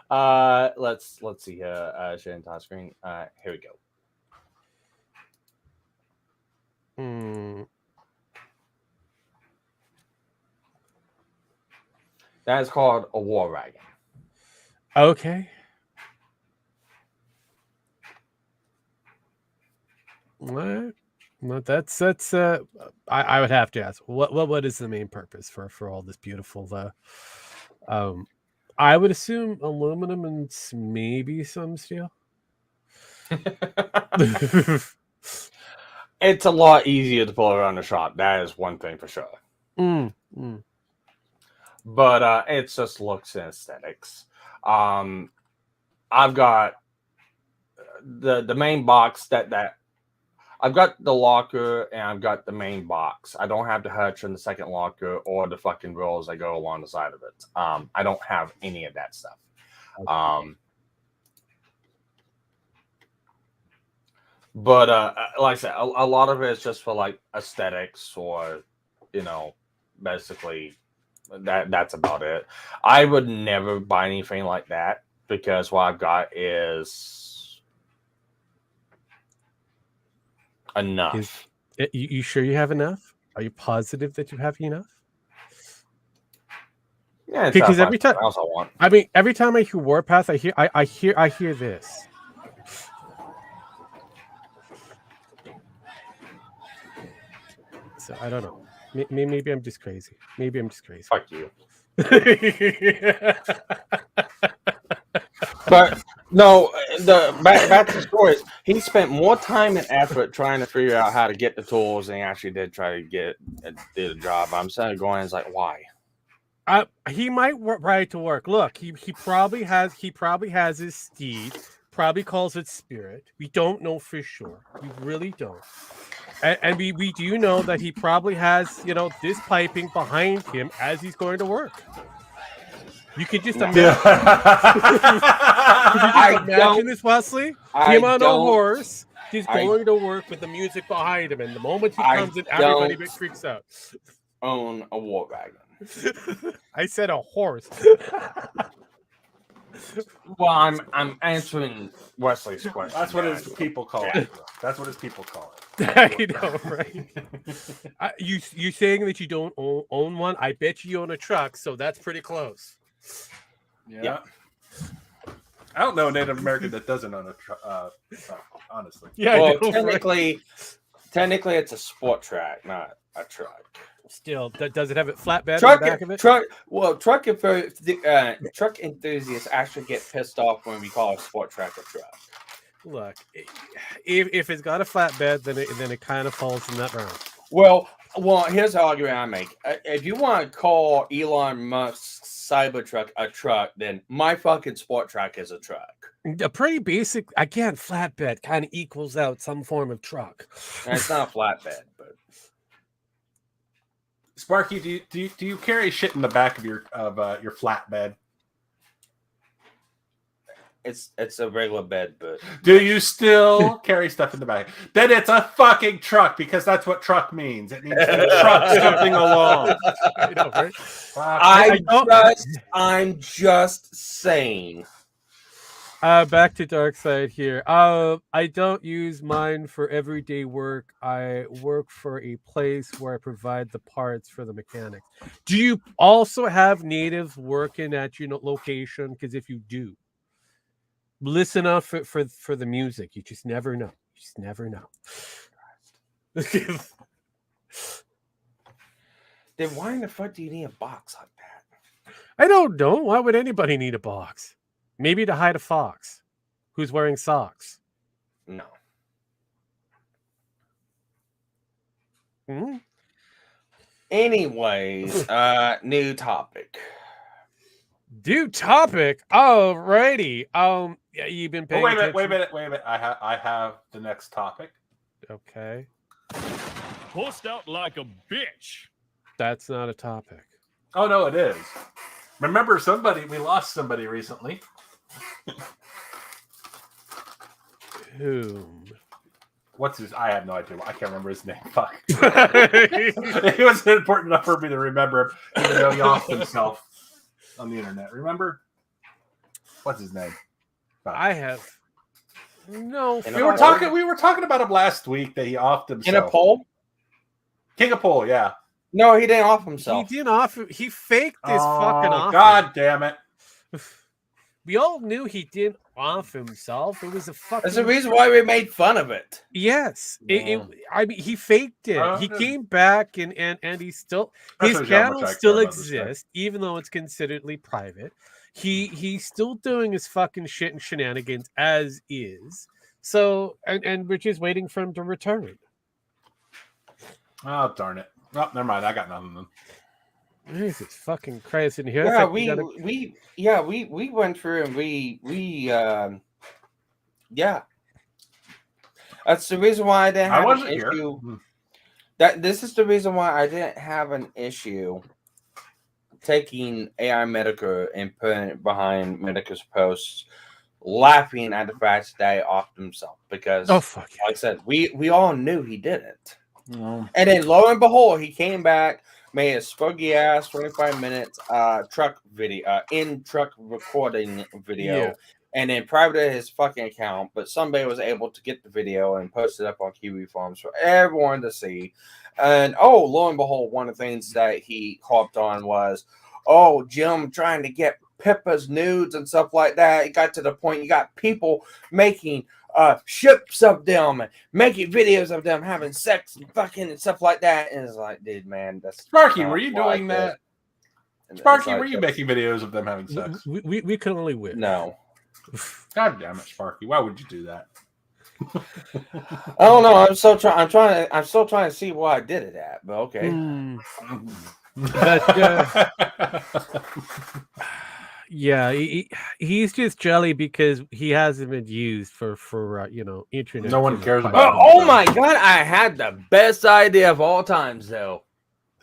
Let's see here. Sharing top screen. Here we go. That is called a War Wagon. Okay. Well, that's I would have to ask what is the main purpose for all this beautiful I would assume aluminum and maybe some steel. It's a lot easier to pull around the shop. That is one thing for sure. But it's just looks and aesthetics. I've got the main box that I've got the locker and I've got the main box. I don't have the hutch in the second locker or the fucking rolls that go along the side of it. I don't have any of that stuff. But like I said, a lot of it is just for like aesthetics or, basically that's about it. I would never buy anything like that because what I've got is enough. You sure you have enough? Are you positive that you have enough? Yeah, because every time else I want. I mean, every time I hear Warpath, I hear this. So I don't know. Maybe I'm just crazy. Fuck you. But no, back to the stories. He spent more time and effort trying to figure out how to get the tools than he actually did try to did the job. I'm sitting going, it's like, why? He might ride to work. Look, he probably has his steed. Probably calls it Spirit. We don't know for sure. We really don't. And we do know that he probably has, this piping behind him as he's going to work. You could just imagine. Imagine this, Wesley? Him on a horse. He's going to work with the music behind him. And the moment he comes in, everybody freaks out. Own a war wagon. I said a horse. Well, I'm answering Wesley's question. That's what his people call it. That's what his people call it. I know, right? You saying that you don't own one? I bet you own a truck, so that's pretty close. Yeah. I don't know a Native American that doesn't own a truck, honestly. Yeah, well, technically, it's a sport track, not a truck. Still, does it have a flatbed on the back of it? Truck enthusiasts actually get pissed off when we call a sport track a truck. Look, if it's got a flatbed, then it kind of falls in that round. Well, here's the argument I make. If you want to call Elon Musk's Cybertruck a truck, then my fucking sport track is a truck. A pretty basic, again, flatbed kind of equals out some form of truck. And it's not a flatbed, but. Sparky, do you carry shit in the back of your flatbed? It's a regular bed, but do you still carry stuff in the back? Then it's a fucking truck because that's what truck means. It means the truck's jumping along. I know, right? I'm just saying. Back to Dark Side here. I don't use mine for everyday work. I work for a place where I provide the parts for the mechanics. Do you also have natives working at your location? Because if you do, listen up for the music. You just never know. Then why in the fuck do you need a box like that? I don't know. Why would anybody need a box? Maybe to hide a fox who's wearing socks. No. Mm-hmm. Anyways, new topic. New topic. Alrighty. Yeah, you've been paying attention. Wait a minute. I have the next topic. Okay. Post out like a bitch. That's not a topic. Oh no, it is. Remember we lost somebody recently. Whom? What's his? I have no idea. I can't remember his name. Fuck. It was important enough for me to remember, even though he offed himself on the internet. Remember? What's his name? Fuck. I have no. We were talking about him last week that he offed himself. In a poll? King of Pole, yeah. No, he didn't off himself. He didn't off. He faked his fucking off. God damn it. We all knew he didn't off himself. It was a fucking. That's the reason why we made fun of it. Yes, I mean, he faked it. He came back and he's still his channel still exists, even though it's consideredly private. He's still doing his fucking shit and shenanigans as is. So and we're just waiting for him to return. Oh, darn it. Oh, never mind. I got nothing then. Jesus fucking Christ! In here, Yeah, we we went through and we yeah. That's the reason why I didn't I have wasn't an here. issue. This is the reason why I didn't have an issue taking AI Metokur and putting it behind Metokur's posts, laughing at the fact that he offed himself because, fuck yeah. like I said, we all knew he didn't. Oh. And then lo and behold, he came back, made a spuggy ass 25 minutes truck video, in truck recording video, Yeah. and then privated his fucking account. But somebody was able to get the video and post it up on Kiwi Farms for everyone to see. And oh, lo and behold, one of the things that he hopped on was, oh, Jim trying to get Pippa's nudes and stuff like that. It got to the point you got people making ships of them and making videos of them having sex and fucking and stuff like that. And it's like, dude, man, that's Sparky, not were you what I doing did. that? And Sparky, it's were you that's- making videos of them having sex? We can only win. No. God damn it, Sparky. Why would you do that? I don't know. I'm still trying to see why I did it at, but okay. But yeah, he's just jelly because he hasn't been used for internet. No one cares Oh, about him. oh my god, I had the best idea of all times though.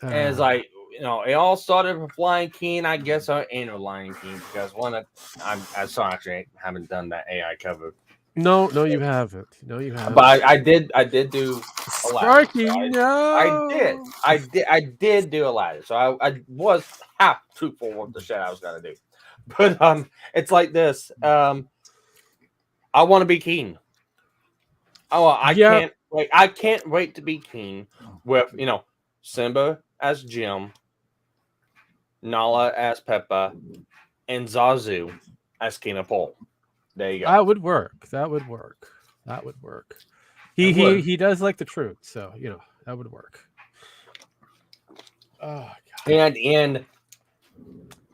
And it's like, it all started with Lion King, I guess, or Annual Lion King, because I saw actually haven't done that AI cover. No, you haven't. No, you haven't. But I did do Aladdin. Sparky, So no. I did do Aladdin. So I was half truthful with the shit I was gonna do. But it's like this. I want to be king. I can't wait to be king with Simba as Jim, Nala as Pippa, and Zazu as King of Pole. There you go. That would work. He does like the truth, so that would work. Oh God. And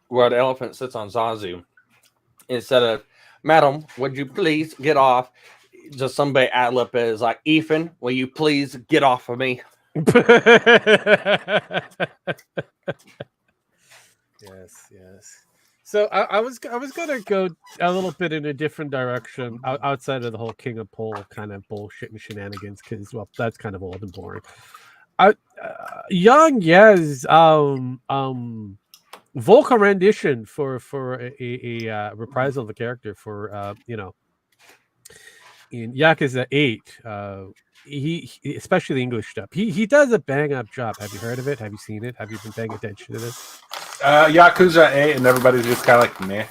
where the elephant sits on Zazu, instead of "Madam, would you please get off?" just somebody ad lib is like, "Ethan, will you please get off of me?" Yes. So I was gonna go a little bit in a different direction outside of the whole King of Pole kind of bullshit and shenanigans, because that's kind of old and boring. Young Yes vocal rendition for a reprisal of the character for in Yakuza 8. He especially the English stuff. He does a bang up job. Have you heard of it? Have you seen it? Have you been paying attention to this? Yakuza 8, and everybody's just kind of like, meh.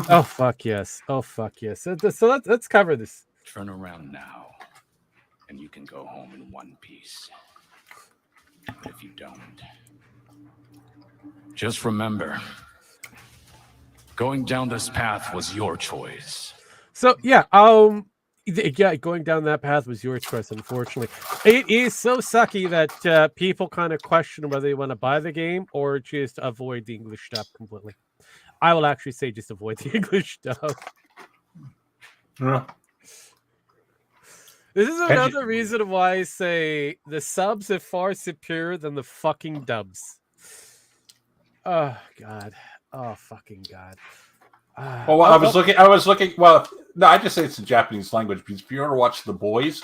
Oh fuck yes. So let's cover this. Turn around now, and you can go home in one piece. But if you don't, just remember, going down this path was your choice. So going down that path was your choice. Unfortunately, it is so sucky that people kind of question whether they want to buy the game or just avoid the English stuff completely. I will actually say just avoid the English stuff. Yeah. This is another reason why I say the subs are far superior than the fucking dubs. Oh God! Oh fucking God! Well, I was looking. Well, no, I just say it's the Japanese language because if you ever watch The Boys,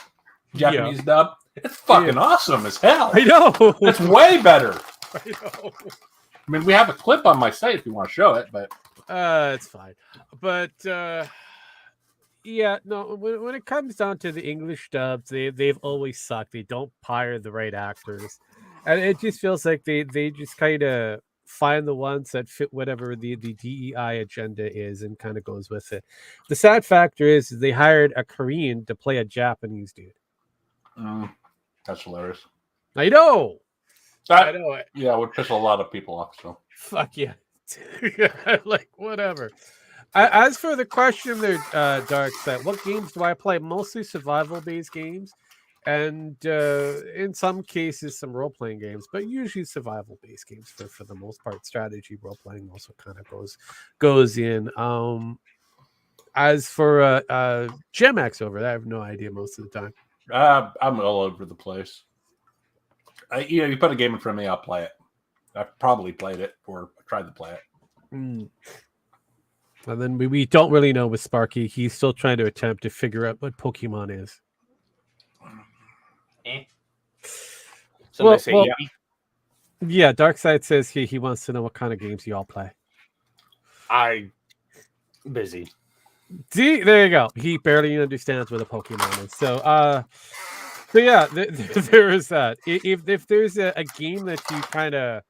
Japanese dub, it's fucking awesome as hell. I know. It's way better. I know. I mean, we have a clip on my site if you want to show it, but it's fine. But when it comes down to the English dubs, they've always sucked. They don't hire the right actors, and it just feels like they just kind of find the ones that fit whatever the DEI agenda is and kind of goes with it. The sad factor is they hired a Korean to play a Japanese dude. That's hilarious. I know. I know it. Yeah, it would piss a lot of people off. So fuck yeah. Like whatever. As for the question there, Dark Side, what games do I play? Mostly survival-based games, and in some cases some role-playing games, but usually survival-based games for the most part. Strategy role-playing also kind of goes in. As for Gemax over there, I have no idea most of the time. I'm all over the place. You put a game in front of me, I'll play it. I've probably played it or tried to play it. And then we don't really know with Sparky. He's still trying to attempt to figure out what Pokemon is. So Well, they say, well- yeah. Yeah, Darkside says he wants to know what kind of games you all play. Busy. See, there you go. He barely understands what a Pokemon is. So yeah, there is that. If there's a game that you kind of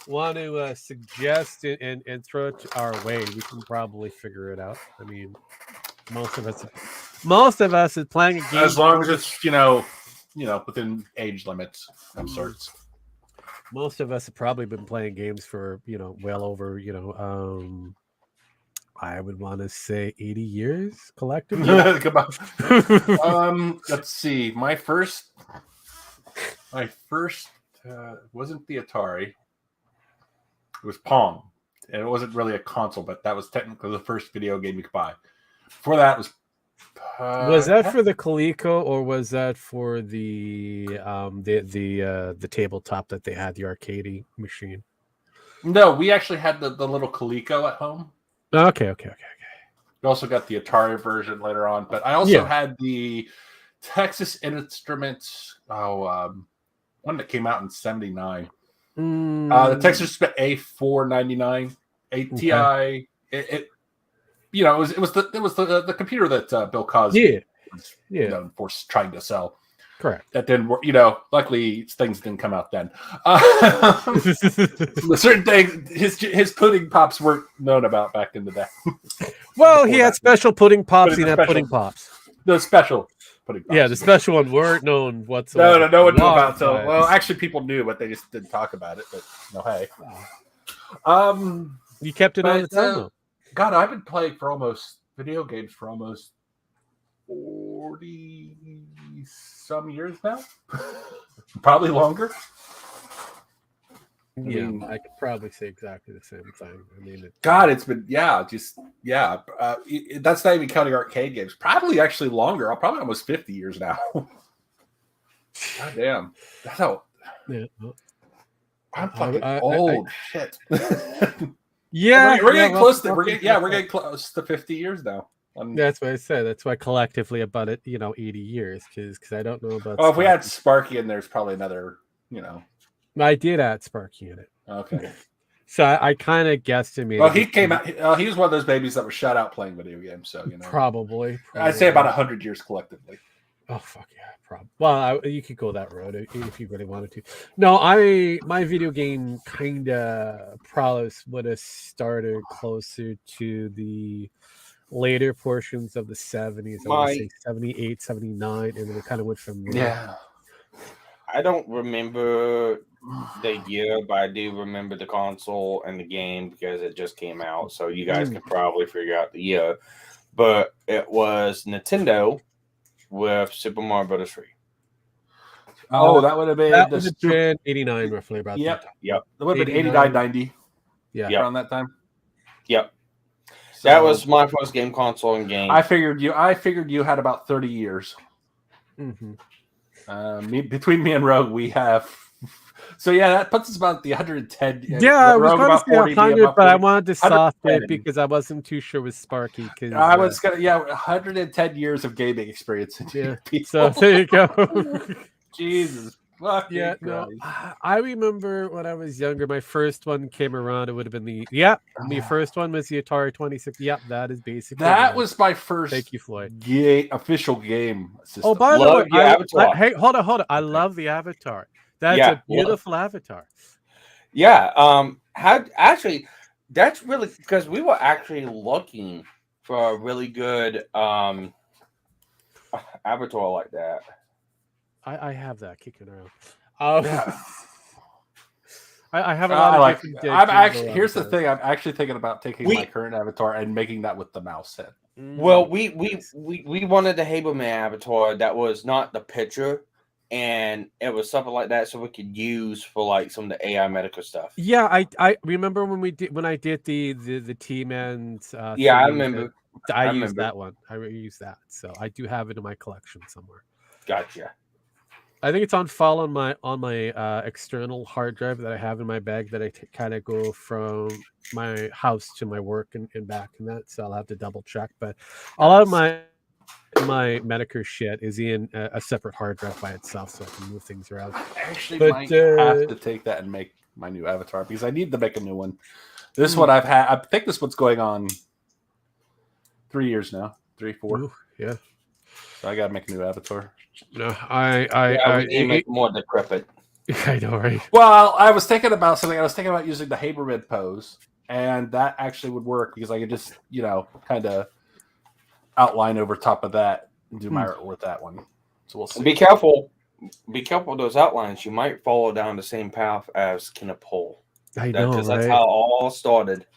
want to suggest and throw it our way, we can probably figure it out. I mean, most of us is playing a game. As long as it's within age limits of sorts. Most of us have probably been playing games for well over I would want to say 80 years collectively. Come on. Let's see. My first wasn't the Atari. It was Pong, and it wasn't really a console, but that was technically the first video game you could buy. Before that was that for the Coleco, or was that for the tabletop that they had, the arcade machine? No, we actually had the little Coleco at home. Okay. We also got the Atari version later on, but I also Yeah. had the Texas Instruments, one that came out in '79. The Texas A499, ATI. It was the computer that Bill Cosby was known for trying to sell. Correct. That didn't work. Luckily things didn't come out then. Certain things his pudding pops weren't known about back in the day. Well, he had special pudding pops. But He the had special- pudding pops. The special pudding pops. Yeah, the special one weren't known whatsoever. No one knew about it. Long Well, time. actually, people knew, but they just didn't talk about it. But hey, You kept it on but, its own, though. God, I've been playing video games for almost 40 some years now. Probably longer. Yeah, I could probably say exactly the same thing. I mean, God, it's been that's not even counting arcade games. Probably actually longer. I'm probably almost 50 years now. God damn. That's how yeah. I'm fucking I- old. Shit. Yeah, we're getting close to well, we're getting close to 50 years now. That's what I said. That's why collectively about it, 80 years, because I don't know about. Oh, if we had Sparky. Sparky in there's probably another, I did add Sparky in it, Okay. so I kind of guessestimated. Well, he came out. He was one of those babies that was shut out playing video games. So Probably. I'd say about 100 years collectively. Oh fuck yeah, probably. Well, you could go that road if you really wanted to. No, my video game kind of prowess would have started closer to the later portions of the 70s. I want to say 78, 79, and then it kind of went from there. Yeah. I don't remember the year, but I do remember the console and the game because it just came out. So you guys can probably figure out the year. But it was Nintendo with Super Mario Bros. 3. Oh, that would have been That would have been 89, roughly about Yep. that time. Yep. That would have been 89. 89, 90 Yeah. Yep. around that time. Yep. So That was my first game console and game. I figured you had about 30 years. Mm-hmm. Between me and Rogue, we have. So yeah, that puts us about the 110. Yeah, I was Rogue going to about say 40, me 100, about but I 40. wanted to soft it 110. because I wasn't too sure with Sparky. Cause, I was gonna 110 years of gaming experience. Yeah. People. So there you go. Jesus. Fucking Yeah, no, Christ. I remember when I was younger, my first one came around. It would have been my first one was the Atari 26. Yep, that is basically That right. was my first Thank you, Floyd. official game system. Oh, by the Love way, your avatar. hey, hold on. I love the avatar. That's Yeah, a beautiful avatar. Yeah. That's really because we were actually looking for a really good avatar like that. I have that kicking around. Yeah. I have a lot of different I'm actually digital here's the avatars. thing. I'm actually thinking about taking my current avatar and making that with the mouse head. Well, we wanted the Haberman avatar that was not the picture, and it was something like that, so we could use for like some of the AI medical stuff. Yeah, I remember when I did the team and Yeah, I remember. I use remember. that one. I use that, so I do have it in my collection somewhere. Gotcha. I think it's on file on my external hard drive that I have in my bag that I kind of go from my house to my work and back and that. So I'll have to double check. But a lot of my Metokur shit is in a separate hard drive by itself, so I can move things around. I actually But, might have to take that and make my new avatar because I need to make a new one. This one I've had. I think this one's going on 3 years now. 3, 4. Ooh, yeah. So I gotta make a new avatar. No, We need to make more decrepit. I know, right? Well, I was thinking about something. I was thinking about using the Haberman pose, and that actually would work because I could just, kind of outline over top of that and do my art with that one. So we'll see. Be careful. Be careful with those outlines. You might follow down the same path as Kenneth Pohl. I know, Because right? that's how it all started.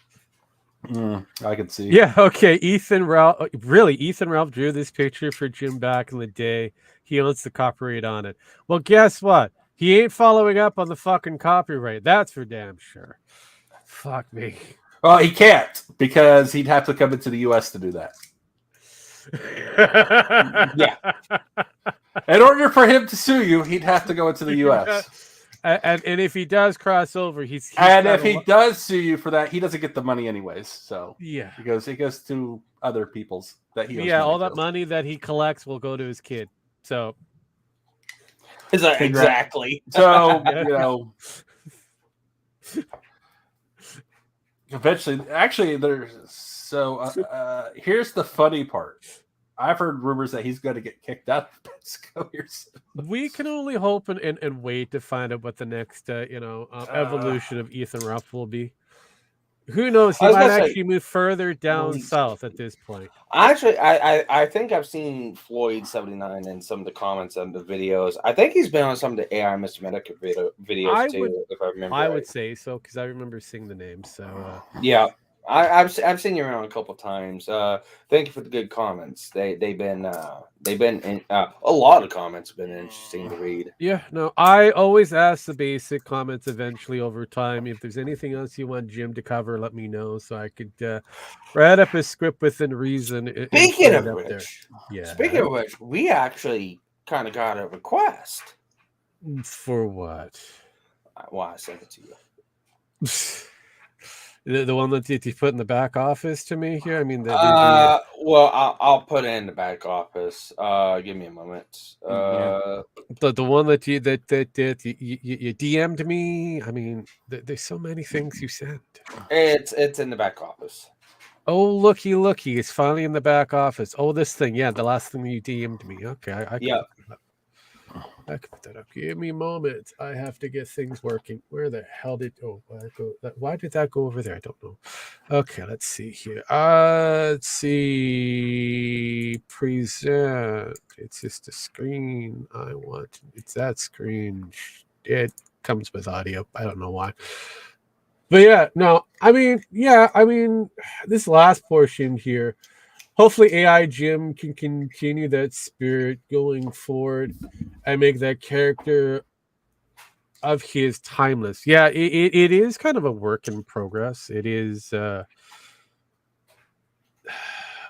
I can see. Yeah, okay. Ethan Ralph drew this picture for Jim back in the day. He owns the copyright on it. Well, guess what? He ain't following up on the fucking copyright. That's for damn sure. Fuck me. Well, he can't because he'd have to come into the U.S. to do that. Yeah. In order for him to sue you, he'd have to go into the U.S. And if he does cross over, he's And if he does sue you for that, he doesn't get the money anyways. So yeah, he goes to other people's that he owes all money that to. money that he collects will go to his kid. So Exactly. So eventually, actually, here's the funny part. I've heard rumors that he's going to get kicked out of Mexico here soon. we can only hope and wait to find out what the next evolution of Ethan Ruff will be. Who knows? He might actually move further down south at this point. Actually, I think I've seen Floyd79 in some of the comments on the videos. I think he's been on some of the AI MisterMetokur videos too, if I remember. I right. would say so because I remember seeing the name. So yeah, I've seen you around a couple times. Thank you for the good comments. They've been a lot of comments have been interesting to read. yeah, no, I always ask the basic comments eventually over time. If there's anything else you want Jim to cover, let me know so I could write up a script within reason. Speaking of which, we actually kind of got a request. For what? Well, I sent it to you. The one that you put in the back office to me here. I mean, well, I'll put it in the back office. Give me a moment. the one that you DM'd me. I mean, there's so many things you sent. It's in the back office. Oh, looky! It's finally in the back office. Oh, this thing. Yeah, the last thing you DM'd me. Okay, I can put that up. Give me a moment. I have to get things working. Where the hell did why did that go over there? I don't know. Okay, let's see here. Let's see. Present. It's just a screen. I want. It's that screen. It comes with audio. I don't know why. But yeah, no. I mean, this last portion here. Hopefully AI Jim can continue that spirit going forward and make that character of his timeless. Yeah, it is kind of a work in progress. It is I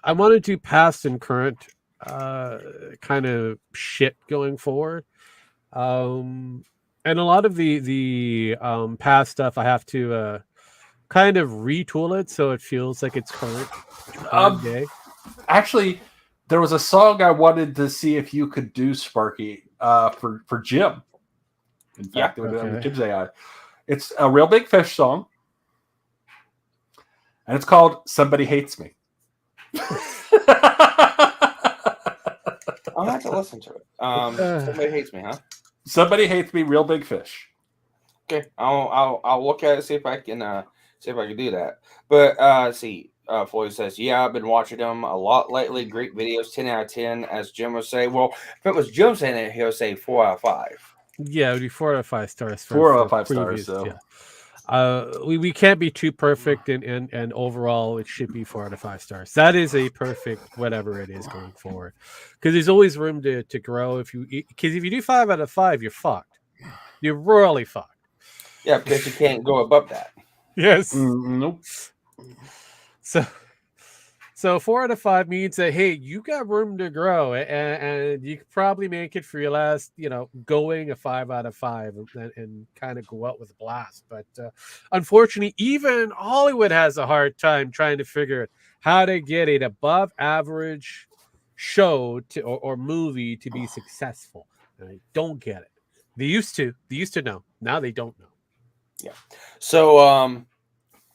want to do past and current kind of shit going forward. And a lot of the past stuff I have to kind of retool it so it feels like it's current day. Actually, there was a song I wanted to see if you could do, Sparky, for Jim. In fact, it would be on Jim's AI. It's a Real Big Fish song, and it's called "Somebody Hates Me." I'll have to listen to it. Somebody hates me, huh? Somebody hates me. Real Big Fish. Okay, I'll look at it, see if I can do that. But see. Floyd says, yeah, I've been watching them a lot lately. Great videos, 10 out of 10, as Jim would say. Well, if it was Jim saying it, he'll say 4 out of 5. Yeah, it would be 4 out of 5 stars. 4 out of 5 stars. So. Yeah. We can't be too perfect, and overall, it should be 4 out of 5 stars. That is a perfect whatever it is going forward, because there's always room to grow. Because if you do 5 out of 5, you're fucked. You're royally fucked. Yeah, because you can't go above that. Yes. Nope. So 4 out of 5 means that hey, you got room to grow, and you could probably make it for your last, going a 5 out of 5, and kind of go out with a blast. But unfortunately, even Hollywood has a hard time trying to figure out how to get an above average show or movie to be successful. And I don't get it. They used to know. Now they don't know. Yeah. So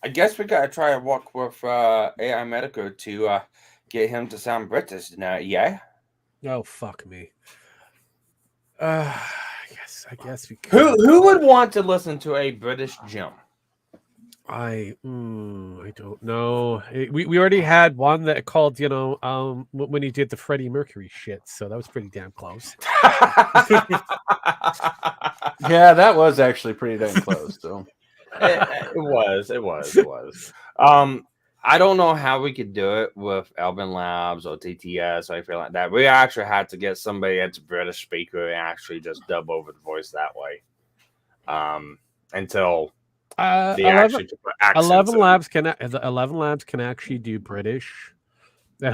I guess we gotta try to work with AI Metokur to get him to sound British now. Yeah. Oh fuck me. I guess we could. Who would want to listen to a British Jim? I don't know. We already had one that called, when he did the Freddie Mercury shit, so that was pretty damn close. Yeah, that was actually pretty damn close. So it was. I don't know how we could do it with Alvin Labs or TTS or anything like that. We actually had to get somebody that's a British speaker and actually just dub over the voice that way. Until they 11 actually put accents in. the 11 Labs can actually do British. That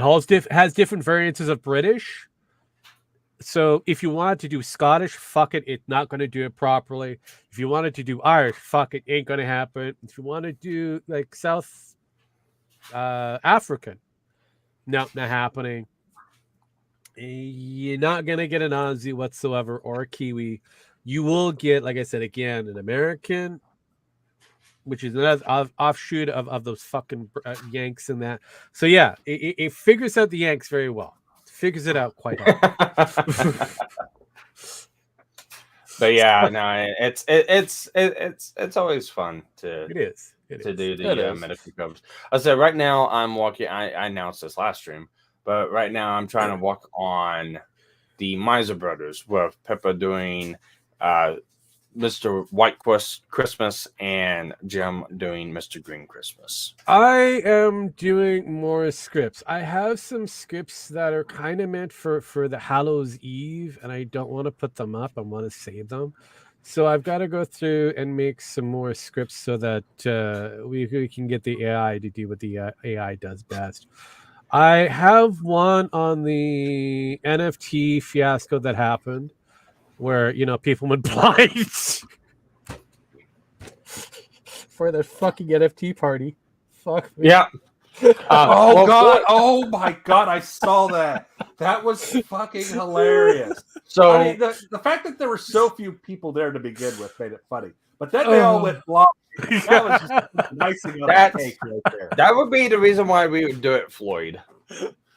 has different variances of British. So if you wanted to do Scottish, fuck it, it's not going to do it properly. If you wanted to do Irish, fuck it, ain't going to happen. If you want to do like South African, no, not happening. You're not going to get an Aussie whatsoever or a Kiwi. You will get, like I said, again, an American, which is another offshoot of those fucking Yanks and that. So yeah, it figures out the Yanks very well. Figures it out quite hard. But yeah, no, it's always fun to It is. do the medical covers. I said right now I'm walking. I announced this last stream, but right now I'm trying to walk on the Miser Brothers with Pippa doing Mr. White Christmas and Jim doing Mr. Green Christmas. I am doing more scripts. I have some scripts that are kind of meant for the Hallows Eve, and I don't want to put them up. I want to save them. So I've got to go through and make some more scripts so that we can get the AI to do what the AI does best. I have one on the NFT fiasco that happened, where people went blind for their fucking NFT party. Fuck me. Yeah. Oh my god, I saw that. That was fucking hilarious. So I mean, the fact that there were so few people there to begin with made it funny. But then they all went blind. That was just icing on the cake right there. That would be the reason why we would do it, Floyd.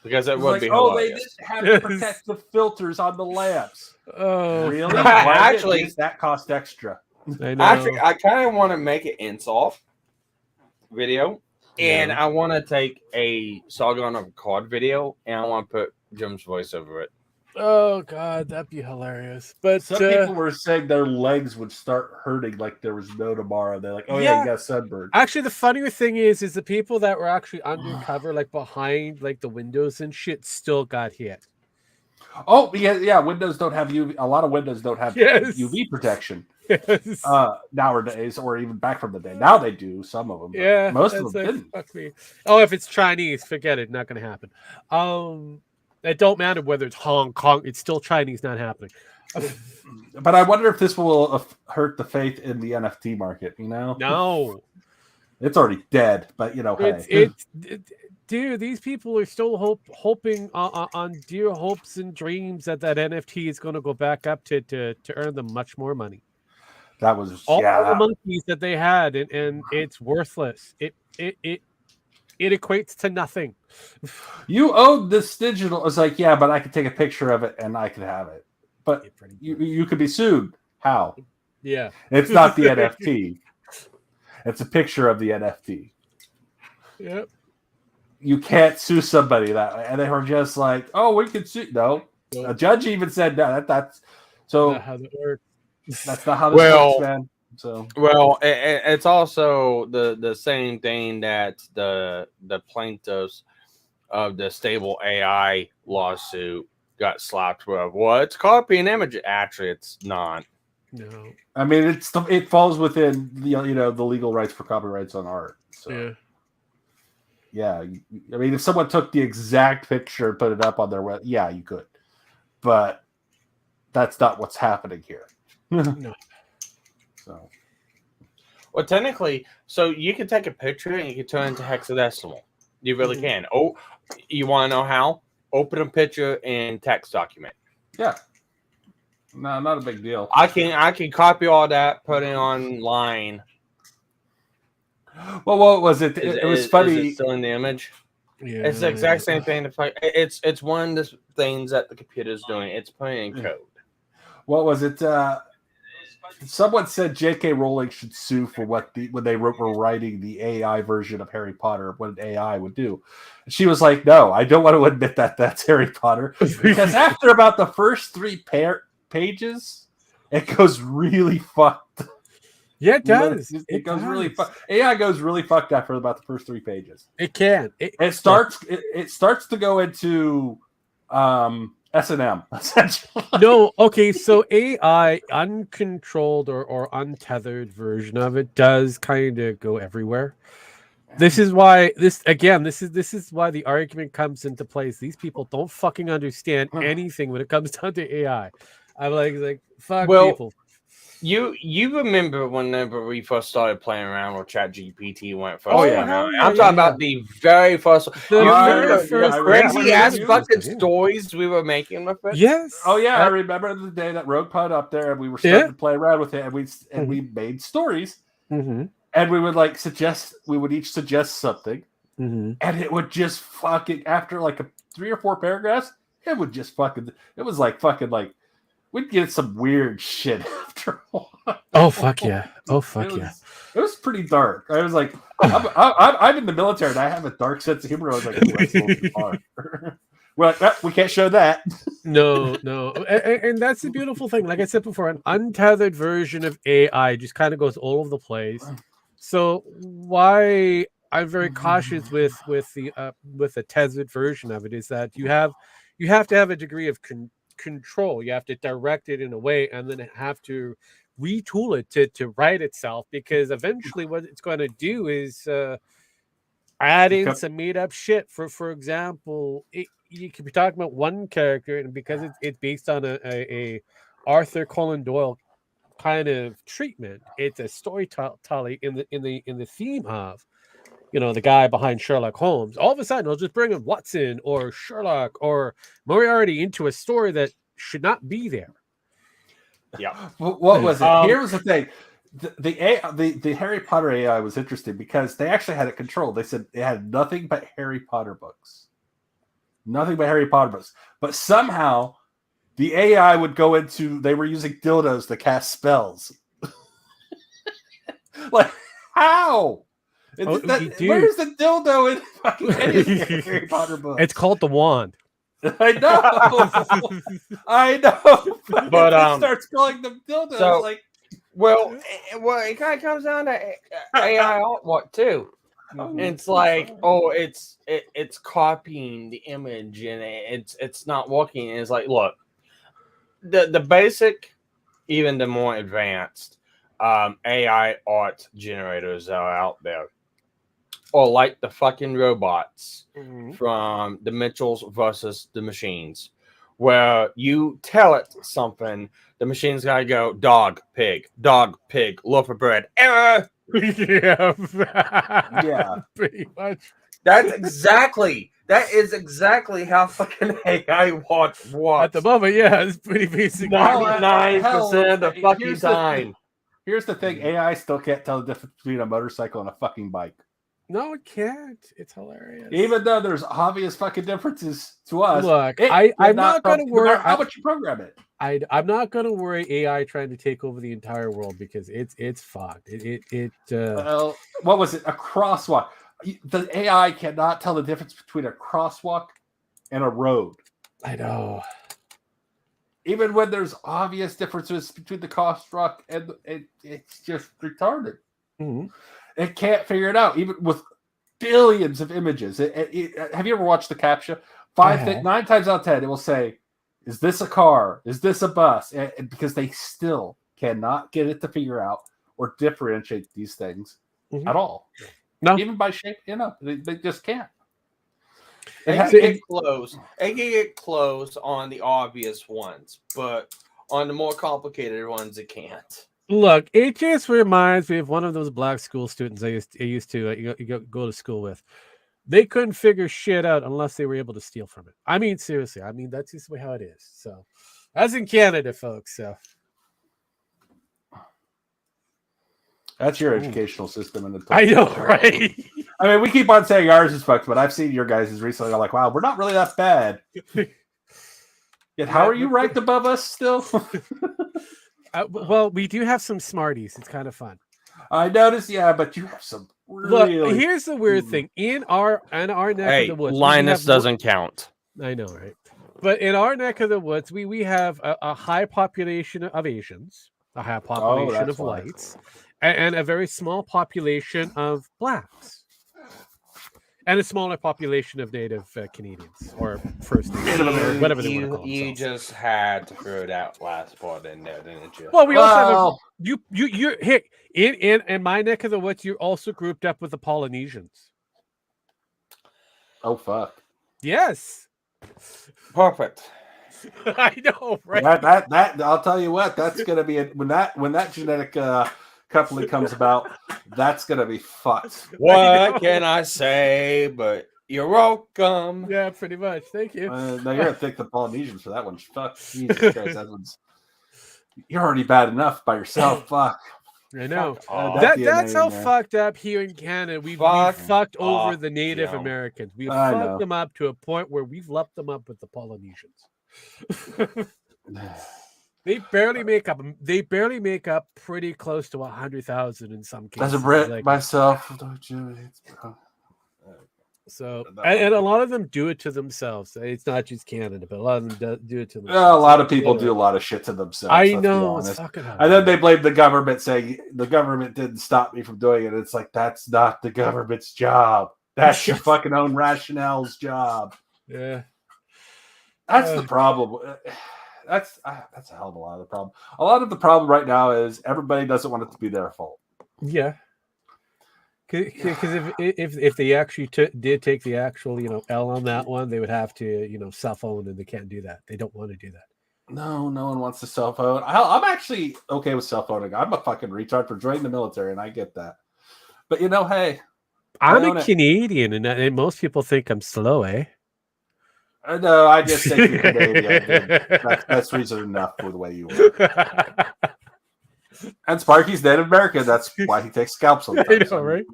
Because it would be hilarious. They didn't have protective filters on the lamps. Oh, Really? Actually, that cost extra. Actually, I kind of want to make an insult video, and I want to take a Sargon of Akkad video, and I want to put Jim's voice over it. Oh god, that'd be hilarious. But some people were saying their legs would start hurting like there was no tomorrow. They're like, "Oh yeah, you got sunburned." Actually, the funnier thing is the people that were actually undercover, like behind, like the windows and shit, still got hit. Oh yeah. Windows don't have UV. A lot of windows don't have UV protection. Yes. Nowadays, or even back from the day. Now they do. Some of them. Yeah. Most of them didn't. Fuck me. Oh, if it's Chinese, forget it. Not going to happen. It don't matter whether it's Hong Kong. It's still Chinese. Not happening. But I wonder if this will hurt the faith in the NFT market. No. It's already dead. But dude, these people are still hoping on dear hopes and dreams that NFT is going to go back up to earn them much more money. That was all the monkeys that they had, and it's worthless. It equates to nothing. You own this digital. It's like, yeah, but I could take a picture of it and I could have it. But you could be sued. How? Yeah. It's not the NFT. It's a picture of the NFT. Yep. You can't sue somebody that way. And they were just like, oh, we can sue. No. A judge even said no. That's so. Not how that works. That's not how this works, man. So it's also the same thing that the plaintiffs of the Stable AI lawsuit got slapped with. Well, it's copying image. Actually, it's not. No. I mean, it falls within the legal rights for copyrights on art. So. Yeah. Yeah, I mean, if someone took the exact picture and put it up on their web, yeah, you could. But that's not what's happening here. No. So, Well, technically, so you can take a picture and you can turn it into hexadecimal. You really can. Oh, you want to know how? Open a picture in text document. yeah, no, not a big deal. I can copy all that, put it online. Well, what was it? It was funny. Is it still in the image? Yeah. It's the exact same thing. It's one of the things that the computer is doing. It's putting in code. What was it? Someone said J.K. Rowling should sue for when they were writing the AI version of Harry Potter, what an AI would do. And she was like, "No, I don't want to admit that that's Harry Potter because after about the first 3 pages, it goes really fucked." Yeah, it does. It goes really fucked. AI goes really fucked after about the first 3 pages. It can. It starts to go into S&M essentially. No, okay, so AI uncontrolled or untethered version of it does kind of go everywhere. This is why this is why the argument comes into place. These people don't fucking understand anything when it comes down to AI. I'm like fuck people. You remember whenever we first started playing around with ChatGPT when it first Oh, came yeah. out? I'm talking about the very first. The You very remember first the one. crazy Yeah, ass yeah, fucking yeah. stories we were making with it? Yes. Oh yeah, I remember the day that Rogue Pod up there, and we were starting to play around with it, and we made stories, and we would we would each suggest something, and it would just fucking after like 3 or 4 paragraphs, it would just fucking it was like we'd get some weird shit after a while. Oh fuck yeah! Oh fuck yeah! It was pretty dark. I was like, I'm in the military and I have a dark sense of humor. I was like, ooh, that's a little too far. We're like, we can't show that. No, and that's the beautiful thing. Like I said before, an untethered version of AI just kind of goes all over the place. So why I'm very cautious with the tethered version of it is that you have to have a degree of control. You have to direct it in a way, and then have to retool it to write itself, because eventually what it's going to do is add in some made up shit. For example, you could be talking about one character, and because it's based on a Arthur Conan Doyle kind of treatment, it's a storytelling in the theme of, you know, the guy behind Sherlock Holmes. All of a sudden, they'll just bring in Watson or Sherlock or Moriarty into a story that should not be there. Yeah. What was it? Here was the thing. The Harry Potter AI was interesting because they actually had it controlled. They said it had nothing but Harry Potter books. Nothing but Harry Potter books. But somehow the AI would go into, they were using dildos to cast spells. Like, how? Where's the dildo in fucking any of the Harry Potter books? It's called the wand. I know. I know. But it starts calling them dildos. So, like, well, it kind of comes down to AI what too. It's like, oh, it's copying the image and it's not working. And it's like, look, the basic, even the more advanced AI art generators that are out there, or like the fucking robots from the Mitchells versus the Machines, where you tell it something, the machine's gotta go dog, pig, loaf of bread, error. yeah, pretty much. That is exactly how fucking AI works. At the moment, yeah, it's pretty basic. 99% of the fucking time. Here's the thing: AI still can't tell the difference between a motorcycle and a fucking bike. No, it can't. It's hilarious. Even though there's obvious fucking differences to us. Look, I'm not going to worry how much you program it. I'm not going to worry AI trying to take over the entire world, because it's fucked. Well, what was it? A crosswalk. The AI cannot tell the difference between a crosswalk and a road. I know. Even when there's obvious differences between the crosswalk and it's just retarded. Mm-hmm. It can't figure it out, even with billions of images. Have you ever watched the CAPTCHA? 9 times out of 10, it will say, "Is this a car? Is this a bus?" And because they still cannot get it to figure out or differentiate these things at all. No. even by shape. They just can't. It can get close. It can get close on the obvious ones, but on the more complicated ones, it can't. Look, it just reminds me of one of those black school students I used to go to school with. They couldn't figure shit out unless they were able to steal from it. I mean, seriously. I mean, that's just how it is. So, that's in Canada, folks. So, That's your educational system in the. I know, right? I mean, we keep on saying ours is fucked, but I've seen your guys' recently. I'm like, wow, we're not really that bad. Yet, how are you ranked above us still? Well, we do have some smarties. It's kind of fun. I noticed, yeah, but you have some. Really... Look, here's the weird thing. In our neck of the woods, Linus doesn't count. I know, right? But in our neck of the woods, we have a high population of Asians, a high population of whites, and a very small population of blacks, and a smaller population of Native Canadians or First Nations, or whatever they want to call themselves. You just had to throw that last part in there, didn't you? Well, we also have in my neck of the woods, you're also grouped up with the Polynesians. Oh fuck! Yes, perfect. I know, right? That I'll tell you what. That's gonna be when that genetic coupling comes about. That's gonna be fucked. What can I say? But you're welcome. Yeah, pretty much. Thank you. Now you're gonna thank the Polynesians for that one. Fuck, Jesus Christ, that one's. You're already bad enough by yourself. Fuck. I know. That's how fucked up here in Canada. We've fucked over the Native Americans. We've fucked them up to a point where we've left them up with the Polynesians. They barely make up. They barely make up pretty close to 100,000 in some cases. As a Brit myself, don't you? So, and a lot of them do it to themselves. It's not just Canada, but a lot of them do it to themselves. Yeah, a lot of people do a lot of shit to themselves. I know. It's fucking hard. And then they blame the government, saying the government didn't stop me from doing it. It's like, that's not the government's job. That's your fucking own rationale's job. Yeah. That's the problem. That's a hell of a lot of the problem. A lot of the problem right now is everybody doesn't want it to be their fault. Yeah. Because if they actually did take the actual L on that one, they would have to cell phone, and they can't do that. They don't want to do that. No one wants to cell phone. I'm actually okay with cell phoning. I'm a fucking retard for joining the military, and I get that. But hey, I'm a Canadian, and most people think I'm slow, eh? No, I just think you're Canadian. That's reason enough for the way you are. And Sparky's Native American. That's why he takes scalps sometimes. I know, right?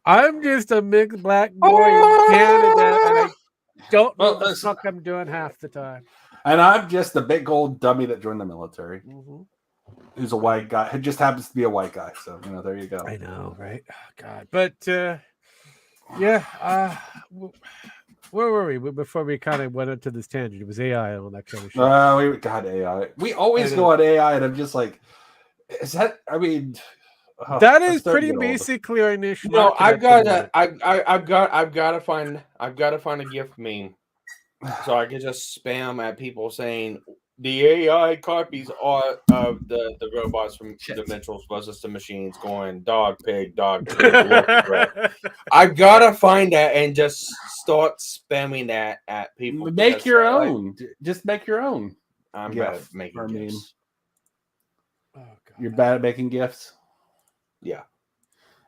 I'm just a mixed black boy in Canada, and I don't know what the fuck I'm doing half the time. And I'm just a big old dummy that joined the military. Mm-hmm. Who's a white guy. Who just happens to be a white guy. So, there you go. I know, right? Oh, God. But, yeah. Where were we before we kind of went into this tangent? It was AI and all that kind of shit. We got AI. We always go on AI, and I'm just like, is that? I mean, that is pretty basically our initial. No, I've got to find a gift meme, so I can just spam at people saying the AI copies are of the robots from the Dimensional System machines going dog pig. I've got to find that and just start spamming that at people. Make your own. Just make your own. I'm bad at making gifts. Oh, God. You're bad at making gifts? Yeah.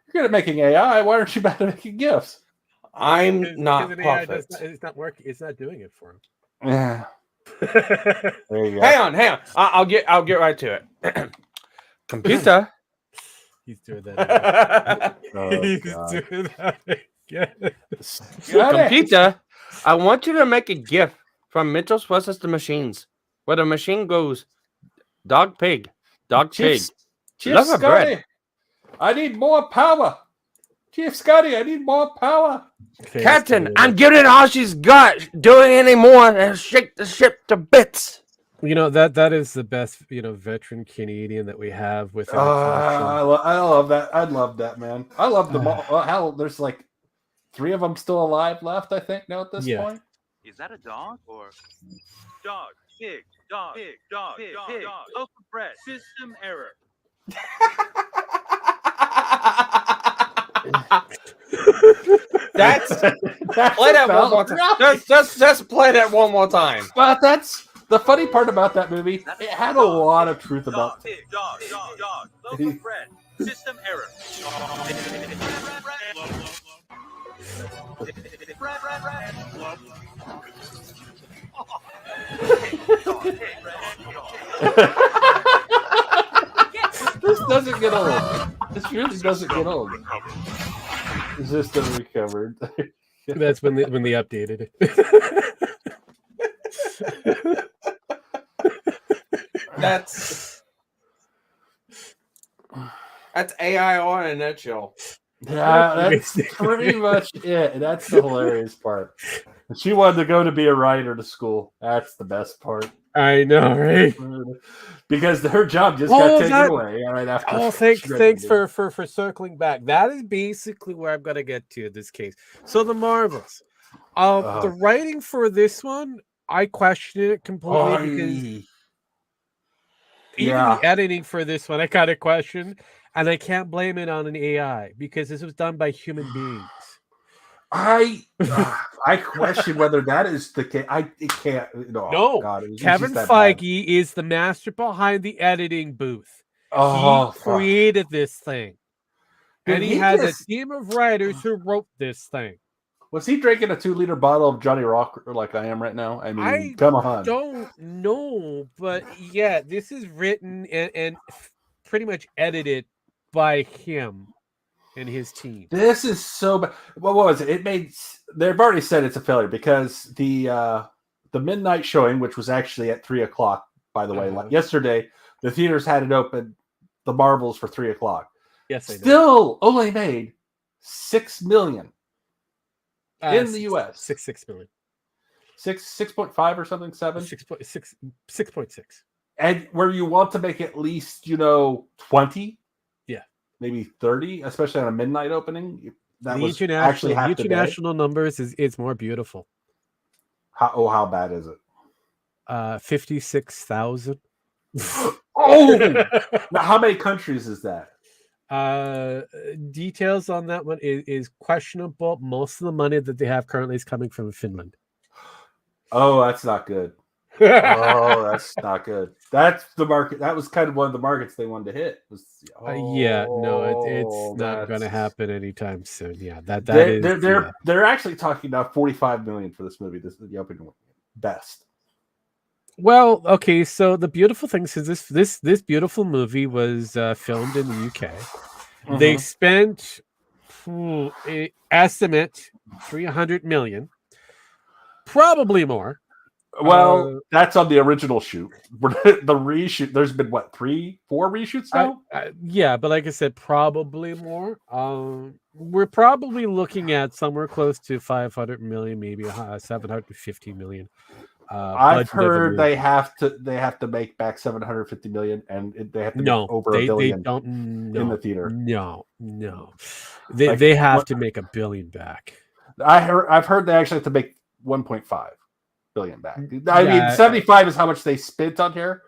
You're good at making AI. Why aren't you bad at making gifts? I'm not perfect. It's not working. It's not doing it for him. Yeah. There you go. Hang on. I'll get right to it. Computer. He's doing that. He's doing that. Yeah. Computer, I want you to make a GIF from Mental System machines where the machine goes dog pig. Chief Scotty, I need more power. Chief Scotty, I need more power. Captain, I'm giving it all she's got. Doing any more and shake the ship to bits. That is the best veteran Canadian that we have with. I love that. I love that, man. I love them all. Hell, there's like 3 of them still alive left, I think, now at this point. Is that a dog or dog? Pig, dog, pig, dog, pig, pig, dog. Loaf of bread. System error. That's That's play that one about more time. right. Just play that one more time. But that's the funny part about that movie. It had a lot of truth Dog, about. pig, dog, local bread, system error. This doesn't get old. This really doesn't get old. System recovered. That's when they updated it. That's AI on in a nutshell. Yeah, that's pretty much it. That's the hilarious part. She wanted to go to be a writer to school. That's the best part. I know, right? Because her job just got taken away right after. Oh, thanks for circling back. That is basically where I'm gonna get to in this case. So the Marvels, the writing for this one, I question it completely because even the editing for this one, I kind of question, and I can't blame it on an AI because this was done by human beings. I question whether that is the case. It can't. No, God, Kevin Feige is the master behind the editing booth. Oh, he created this thing, and he has a team of writers who wrote this thing. Was he drinking a 2-liter bottle of Johnny Rocker like I am right now? I mean, come on. Don't know, but yeah, this is written and pretty much edited by him and his team. This is so bad. What was it? They've already said it's a failure because the midnight showing, which was actually at 3:00, by the way, like yesterday, the theaters had it open, the Marvels for 3:00. Yes, still only made $6 million in the U.S. 6 million, 6.5 or something, 7, 6.6, and where you want to make at least 20. Maybe 30, especially on a midnight opening. That was actually half the international numbers is more beautiful. How bad is it? 56,000. Oh, now how many countries is that? Details on that one is questionable. Most of the money that they have currently is coming from Finland. Oh, that's not good. Oh, that's not good. That's the market. That was kind of one of the markets they wanted to hit. It's not going to happen anytime soon. Yeah, they're actually talking about $45 million for this movie. This is the opening best. Well, okay. So the beautiful thing is this beautiful movie was filmed in the UK. Mm-hmm. They spent estimate $300 million, probably more. Well, that's on the original shoot. The reshoot, there's been 3-4 reshoots now? Yeah, but like I said, probably more. We're probably looking at somewhere close to 500 million, maybe 750 million. I've heard they have to make back 750 million, and they have to make over $1 billion in the theater. No, they have to make $1 billion back. I've heard they actually have to make 1.5 billion back. I mean, 75 is how much they spent on here.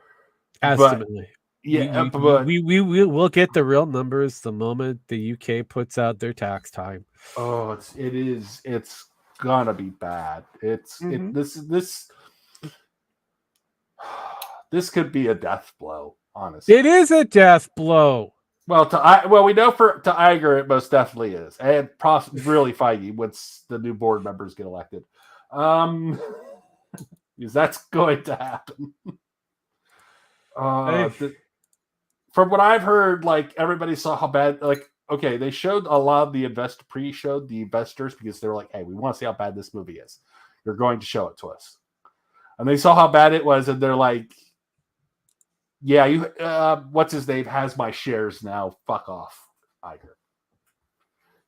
Estimately. But we'll get the real numbers the moment the UK puts out their tax time. Oh, it's gonna be bad. This could be a death blow, honestly. It is a death blow. Well, we know to Iger it most definitely is, and really Feige once the new board members get elected. Because that's going to happen. From what I've heard, like everybody saw how bad. Okay, they showed a lot of the pre-showed the investors because they were like, "Hey, we want to see how bad this movie is. You're going to show it to us," and they saw how bad it was, and they're like, "Yeah, you. What's his name has my shares now. Fuck off, Iger.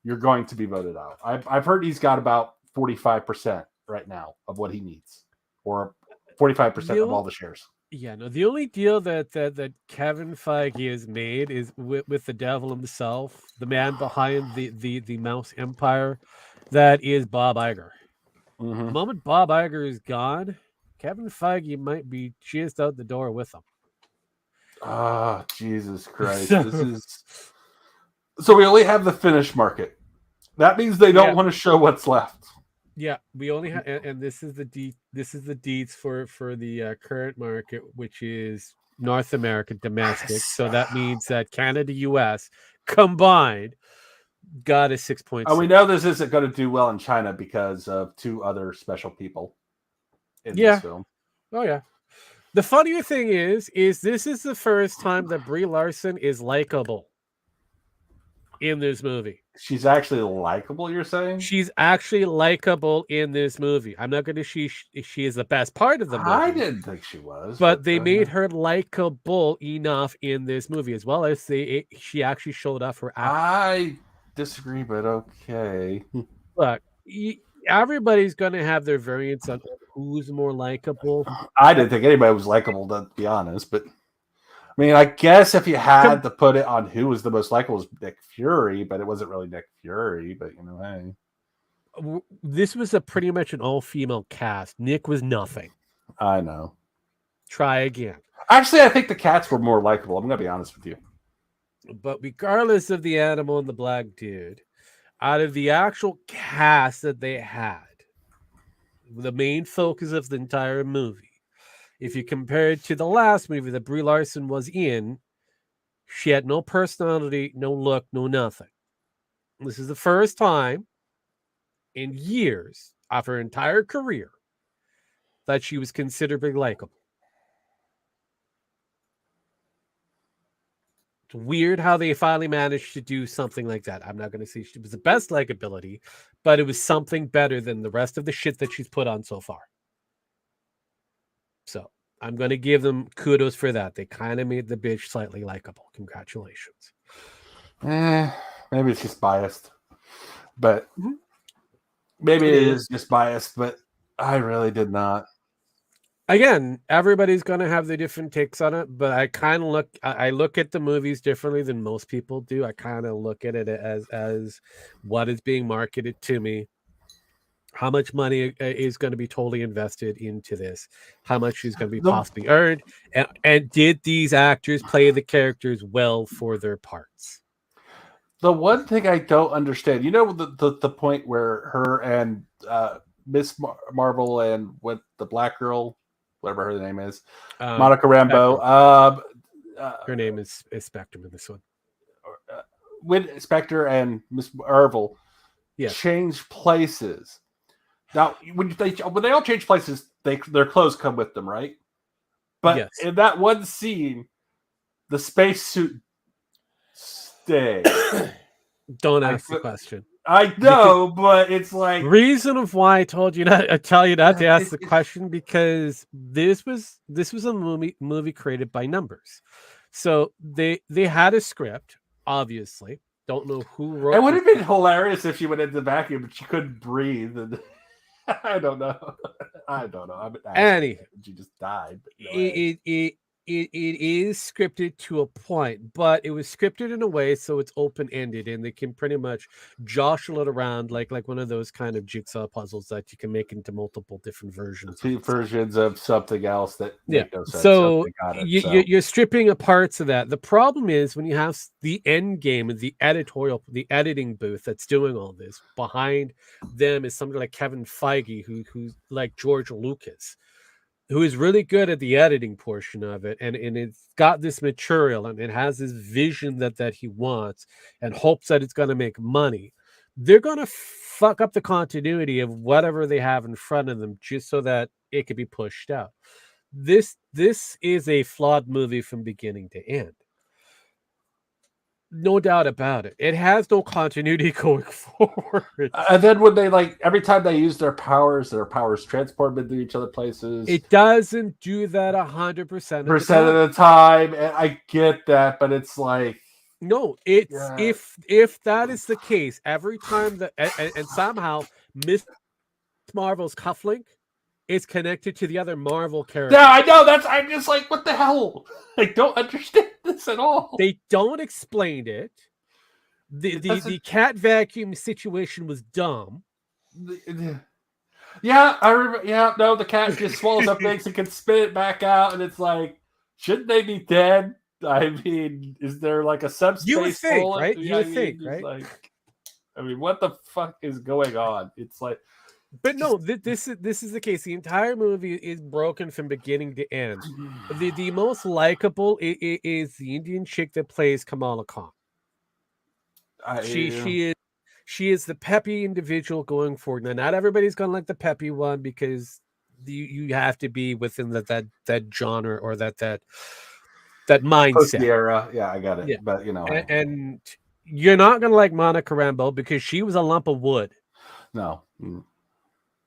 You're going to be voted out." I've heard he's got about 45% right now of what he needs. Or 45% of all the shares. Yeah, no. The only deal that Kevin Feige has made is with the devil himself, the man behind the mouse empire, that is Bob Iger. Mm-hmm. The moment Bob Iger is gone, Kevin Feige might be chased out the door with him. Oh, Jesus Christ! So we only have the Finnish market. That means they don't Yeah. want to show what's left. Yeah, we only have, and this is the deeds for the current market, which is North America domestic. So that means that Canada, US combined got a 6.6. And we know this isn't going to do well in China because of two other special people in Yeah. this film. Oh yeah. The funnier thing is this is the first time that Brie Larson is likable in this movie. She's actually likable, you're saying? She's actually likable in this movie. I'm not going to she is the best part of the movie. I didn't think she was. But they made her likable enough in this movie, as well as she actually showed off her acting. I disagree, but okay. Look, everybody's going to have their variants on who's more likable. I didn't think anybody was likable, to be honest. But I mean, I guess if you had to put it on who was the most likable, was Nick Fury, but it wasn't really Nick Fury. But you know, hey, this was pretty much an all-female cast. Nick was nothing. I know. Try again. Actually, I think the cats were more likable. I'm going to be honest with you. But regardless of the animal and the black dude, out of the actual cast that they had, the main focus of the entire movie, if you compare it to the last movie that Brie Larson was in, she had no personality, no look, no nothing. This is the first time in years of her entire career that she was considerably likable. It's weird how they finally managed to do something like that. I'm not going to say she was the best likability, but it was something better than the rest of the shit that she's put on so far. So I'm going to give them kudos for that. They kind of made the bitch slightly likable. Congratulations. Maybe it's just biased, but maybe it is just biased, but I really did not. Again, everybody's going to have their different takes on it, but I kind of look at the movies differently than most people do. I kind of look at it as what is being marketed to me. How much money is going to be totally invested into this? How much is going to be possibly earned? And did these actors play the characters well for their parts? The one thing I don't understand, you know, the point where her and Miss Marvel and what the black girl, whatever her name is, Monica Rambeau. Her name is Spectrum in this one. When Spectre and Miss Marvel change places. Now, when they all change places, their clothes come with them, right? But in that one scene, the spacesuit stay. Don't ask the question. I know, but it's like reason of why I tell you not to ask the question, because this was a movie created by numbers. So they had a script, obviously. Don't know who wrote it. It would have been hilarious if she went into the vacuum but she couldn't breathe. And I don't know. Anyway, she just died. It is scripted to a point, but it was scripted in a way so it's open-ended and they can pretty much jostle it around like one of those kind of jigsaw puzzles that you can make into multiple different versions. Versions of something else that make no sense. So you're stripping parts of that. The problem is when you have the end game and the editing booth that's doing all this, behind them is somebody like Kevin Feige, who's like George Lucas, who is really good at the editing portion of it, and it's got this material and it has this vision that he wants and hopes that it's going to make money. They're going to fuck up the continuity of whatever they have in front of them just so that it could be pushed out. This is a flawed movie from beginning to end. No doubt about it. It has no continuity going forward. And then when they every time they use their powers transport them to each other places. It doesn't do that 100% of the time. And I get that, but it's like no. It's if that is the case, every time that and somehow Miss Marvel's cufflink is connected to the other Marvel character. Yeah, I know. I'm just like, what the hell? I don't understand this at all. They don't explain it. The cat vacuum situation was dumb. Yeah, I remember. Yeah, no, the cat just swallows up things and can spit it back out, and it's like, shouldn't they be dead? I mean, is there like a subspace? You would think, bullet? right? You would think, just right? Like, I mean, what the fuck is going on? It's like, But no, this is the case. The entire movie is broken from beginning to end. The most likable is the Indian chick that plays Kamala Khan. She is the peppy individual going forward. Now, not everybody's gonna like the peppy one because you have to be within that genre or that mindset. post the era. Yeah, I got it. Yeah. But you know, And you're not gonna like Monica Rambeau because she was a lump of wood. no.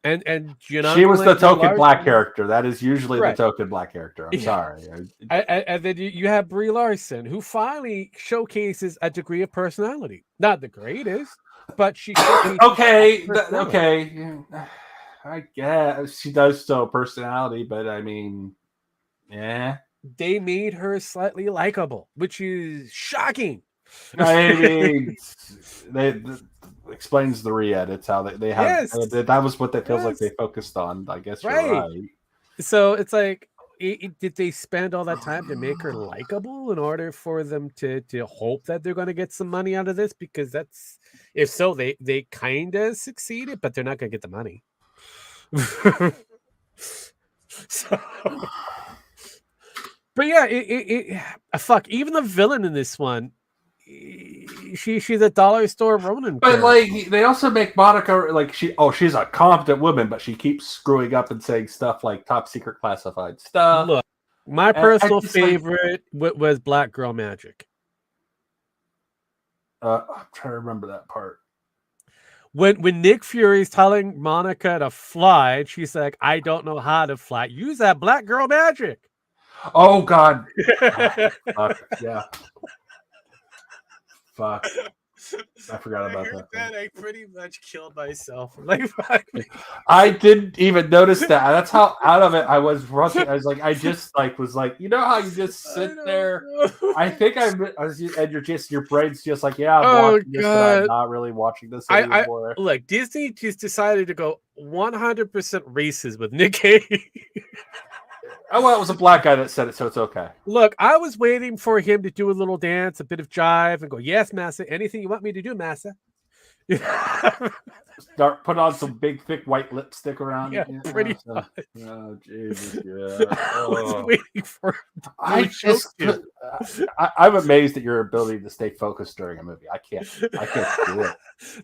And you're not. She was the like Brie token black Larson. character. That is usually Right. the token black character. I'm Yeah. sorry. And then you have Brie Larson, who finally showcases a degree of personality. Not the greatest, but she showcases Okay, personality. okay. I guess she does show a personality, but I mean, yeah. They made her slightly likable, which is shocking. I mean, they explains the re-edits how they have Yes. that was what they feels like Yes. they focused on. I guess Right. you're right. So it's like, did they spend all that time to make her likable in order for them to hope that they're going to get some money out of this? Because that's, if so, they kind of succeeded, but they're not going to get the money. So, but yeah, fuck. Even the villain in this one, she's a dollar store Ronin. But character. like they also make Monica like she's a competent woman, but she keeps screwing up and saying stuff like top secret classified stuff. Look, my I personal just, like- favorite was Black Girl Magic. I'm trying to remember that part. When Nick Fury's telling Monica to fly, and she's like, "I don't know how to fly. Use that Black Girl Magic." Oh God. Fuck. Yeah. Fuck. I forgot about that. I pretty much killed myself. Like, fuck me. I didn't even notice that. That's how out of it I was rushing. I was like, I just like was like, you know how you just sit there. I think and you're just your brain's just like, yeah, I'm Oh, watching this, but God. I'm not really watching this I anymore. look, Disney just decided to go 100% racist with Nick Cage. Oh well, it was a black guy that said it, so it's okay. Look, I was waiting for him to do a little dance, a bit of jive, and go, "Yes, Massa. Anything you want me to do, Massa." Start put on some big thick white lipstick around. Yeah, pretty much. Oh Jesus, yeah. I was Oh. waiting for him to I really choke just, you. I'm amazed at your ability to stay focused during a movie. I can't do it.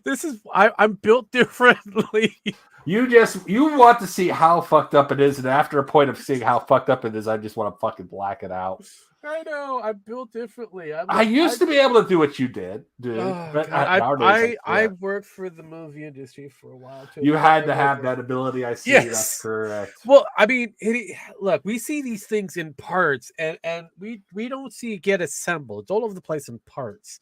This is I'm built differently. You want to see how fucked up it is, and after a point of seeing how fucked up it is, I just want to fucking black it out. I know I'm built differently. I used to be able to do what you did, dude. Oh, but God, nowadays, I worked for the movie industry for a while too. you had to have that ability. I see. Yes. That's correct. Well, I mean, look, we see these things in parts, and we don't see it get assembled. It's all over the place in parts,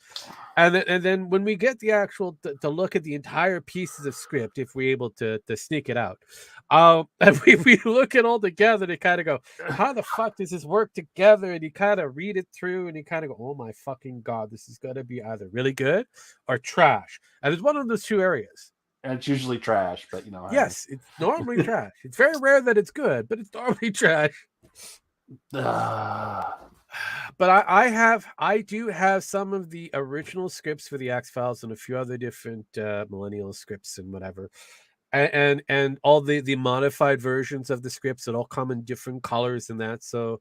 and then when we get the actual to look at the entire pieces of script, if we're able to sneak it out, and we look at all together to kind of go, how the fuck does this work together? And you kind of read it through, and you kind of go, oh my fucking god, this is gonna be either really good or trash, and it's one of those two areas. And it's usually trash, but you know. Yes, it's normally trash. It's very rare that it's good, but it's normally trash. I But I do have some of the original scripts for the X-Files and a few other different millennial scripts and whatever. And all the modified versions of the scripts that all come in different colors and that. So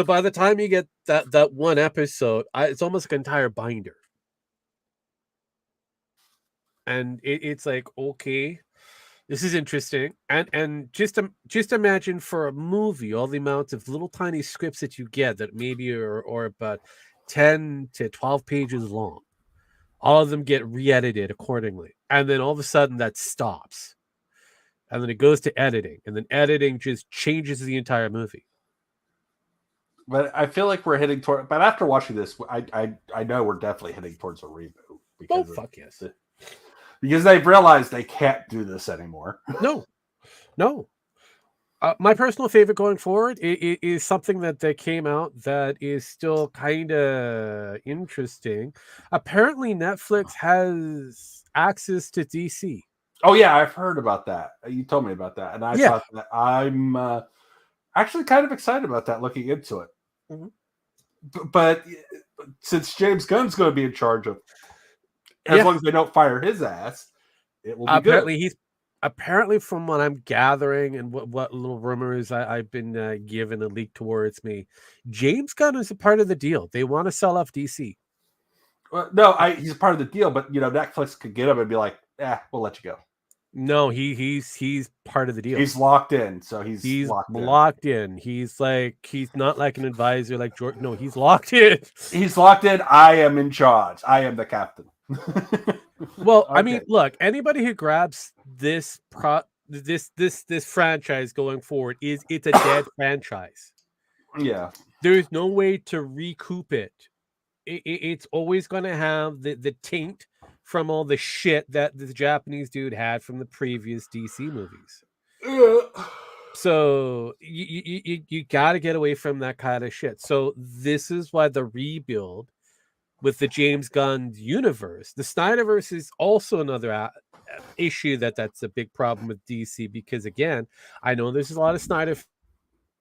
by the time you get that one episode, it's almost like an entire binder. And it's like, okay, this is interesting. And just imagine for a movie, all the amounts of little tiny scripts that you get that maybe are about 10 to 12 pages long. All of them get re-edited accordingly. And then all of a sudden that stops. And then it goes to editing. And then editing just changes the entire movie. But I feel like we're heading toward. But after watching this, I know we're definitely heading towards a reboot. Oh, Because fuck yes. Because they've realized they can't do this anymore. No. My personal favorite going forward is something that came out that is still kind of interesting. Apparently, Netflix has access to DC. Oh yeah, I've heard about that. You told me about that, and I Yeah. thought that I'm actually kind of excited about that. Looking into it, Mhm. but since James Gunn's going to be in charge of as long as they don't fire his ass, it will be Apparently, good. apparently from what I'm gathering and what little rumors I've been given and leaked towards me, James Gunn is a part of the deal. They want to sell off DC. Well, no, he's a part of the deal, but Netflix could get him and be like, we'll let you go. No, he's part of the deal. He's locked in, so he's locked in. He's not like an advisor like George. No, he's locked in. He's locked in. I am in charge. I am the captain. Well, Okay. I mean, look, anybody who grabs this franchise going forward it's a dead franchise. Yeah. There's no way to recoup it. It's always going to have the taint from all the shit that the Japanese dude had from the previous DC movies. So you got to get away from that kind of shit. So this is why the rebuild with the James Gunn universe, the Snyderverse is also another issue that's a big problem with DC, because again, I know there's a lot of Snyder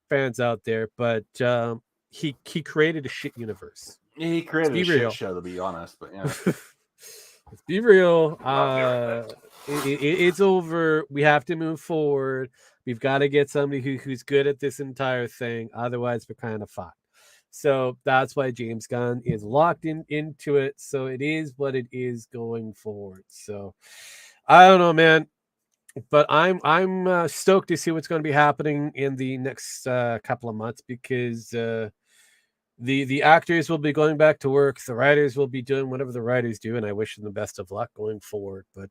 fans out there, but he created a shit universe. He created a shit show, to be honest, but yeah. Let's be real. It's over. We have to move forward. We've got to get somebody who's good at this entire thing. Otherwise, we're kind of fucked. So that's why James Gunn is locked into it. So it is what it is going forward. So I don't know, man. But I'm stoked to see what's going to be happening in the next couple of months, because the actors will be going back to work. The writers will be doing whatever the writers do, and I wish them the best of luck going forward. But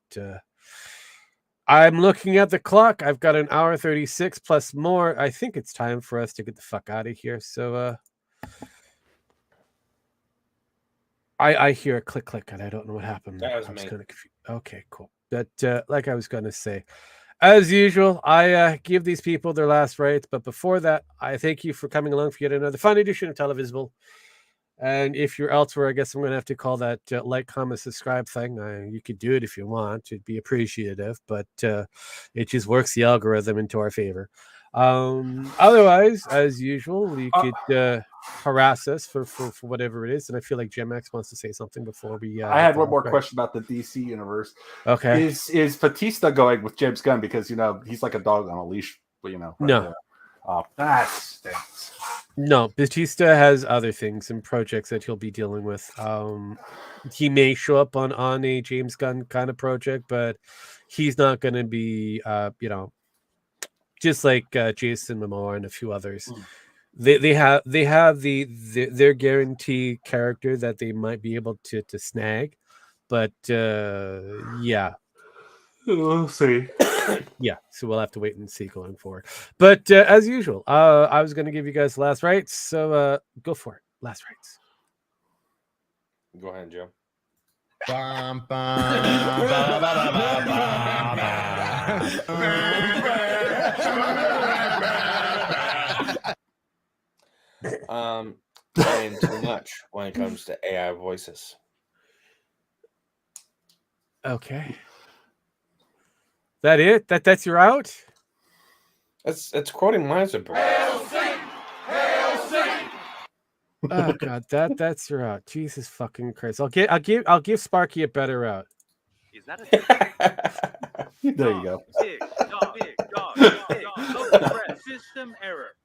I'm looking at the clock. I've got an hour 36 plus more. I think it's time for us to get the fuck out of here. So I hear a click, and I don't know what happened. That was I was me. kind of confused. Okay, cool. But like I was going to say, as usual, I give these people their last rites. But before that, I thank you for coming along for yet another fun edition of Televisable. And if you're elsewhere, I guess I'm going to have to call that like, comment, subscribe thing. You could do it if you want. It'd be appreciative, but it just works the algorithm into our favor. Otherwise, as usual, you could harass us for whatever it is. And I feel like Jim X wants to say something before we. I had one more question about the DC universe. Okay. Is Batista going with James Gunn, because he's like a dog on a leash, but No. That stinks. No, Batista has other things and projects that he'll be dealing with. He may show up on a James Gunn kind of project, but he's not going to be, just like Jason Momoa and a few others. They have their guarantee character that they might be able to snag, but yeah. We'll see. Yeah, so we'll have to wait and see going forward. But as usual, I was going to give you guys the last rites, so go for it. Last rites. Go ahead, Joe. I am too much when it comes to AI voices. Okay. That it? That's your out? It's quoting Meisenberg. Oh god, that's your out. Jesus fucking Christ. I'll give Sparky a better out. Is that a There you go. big dog, big dog, big dog. Local press. System error.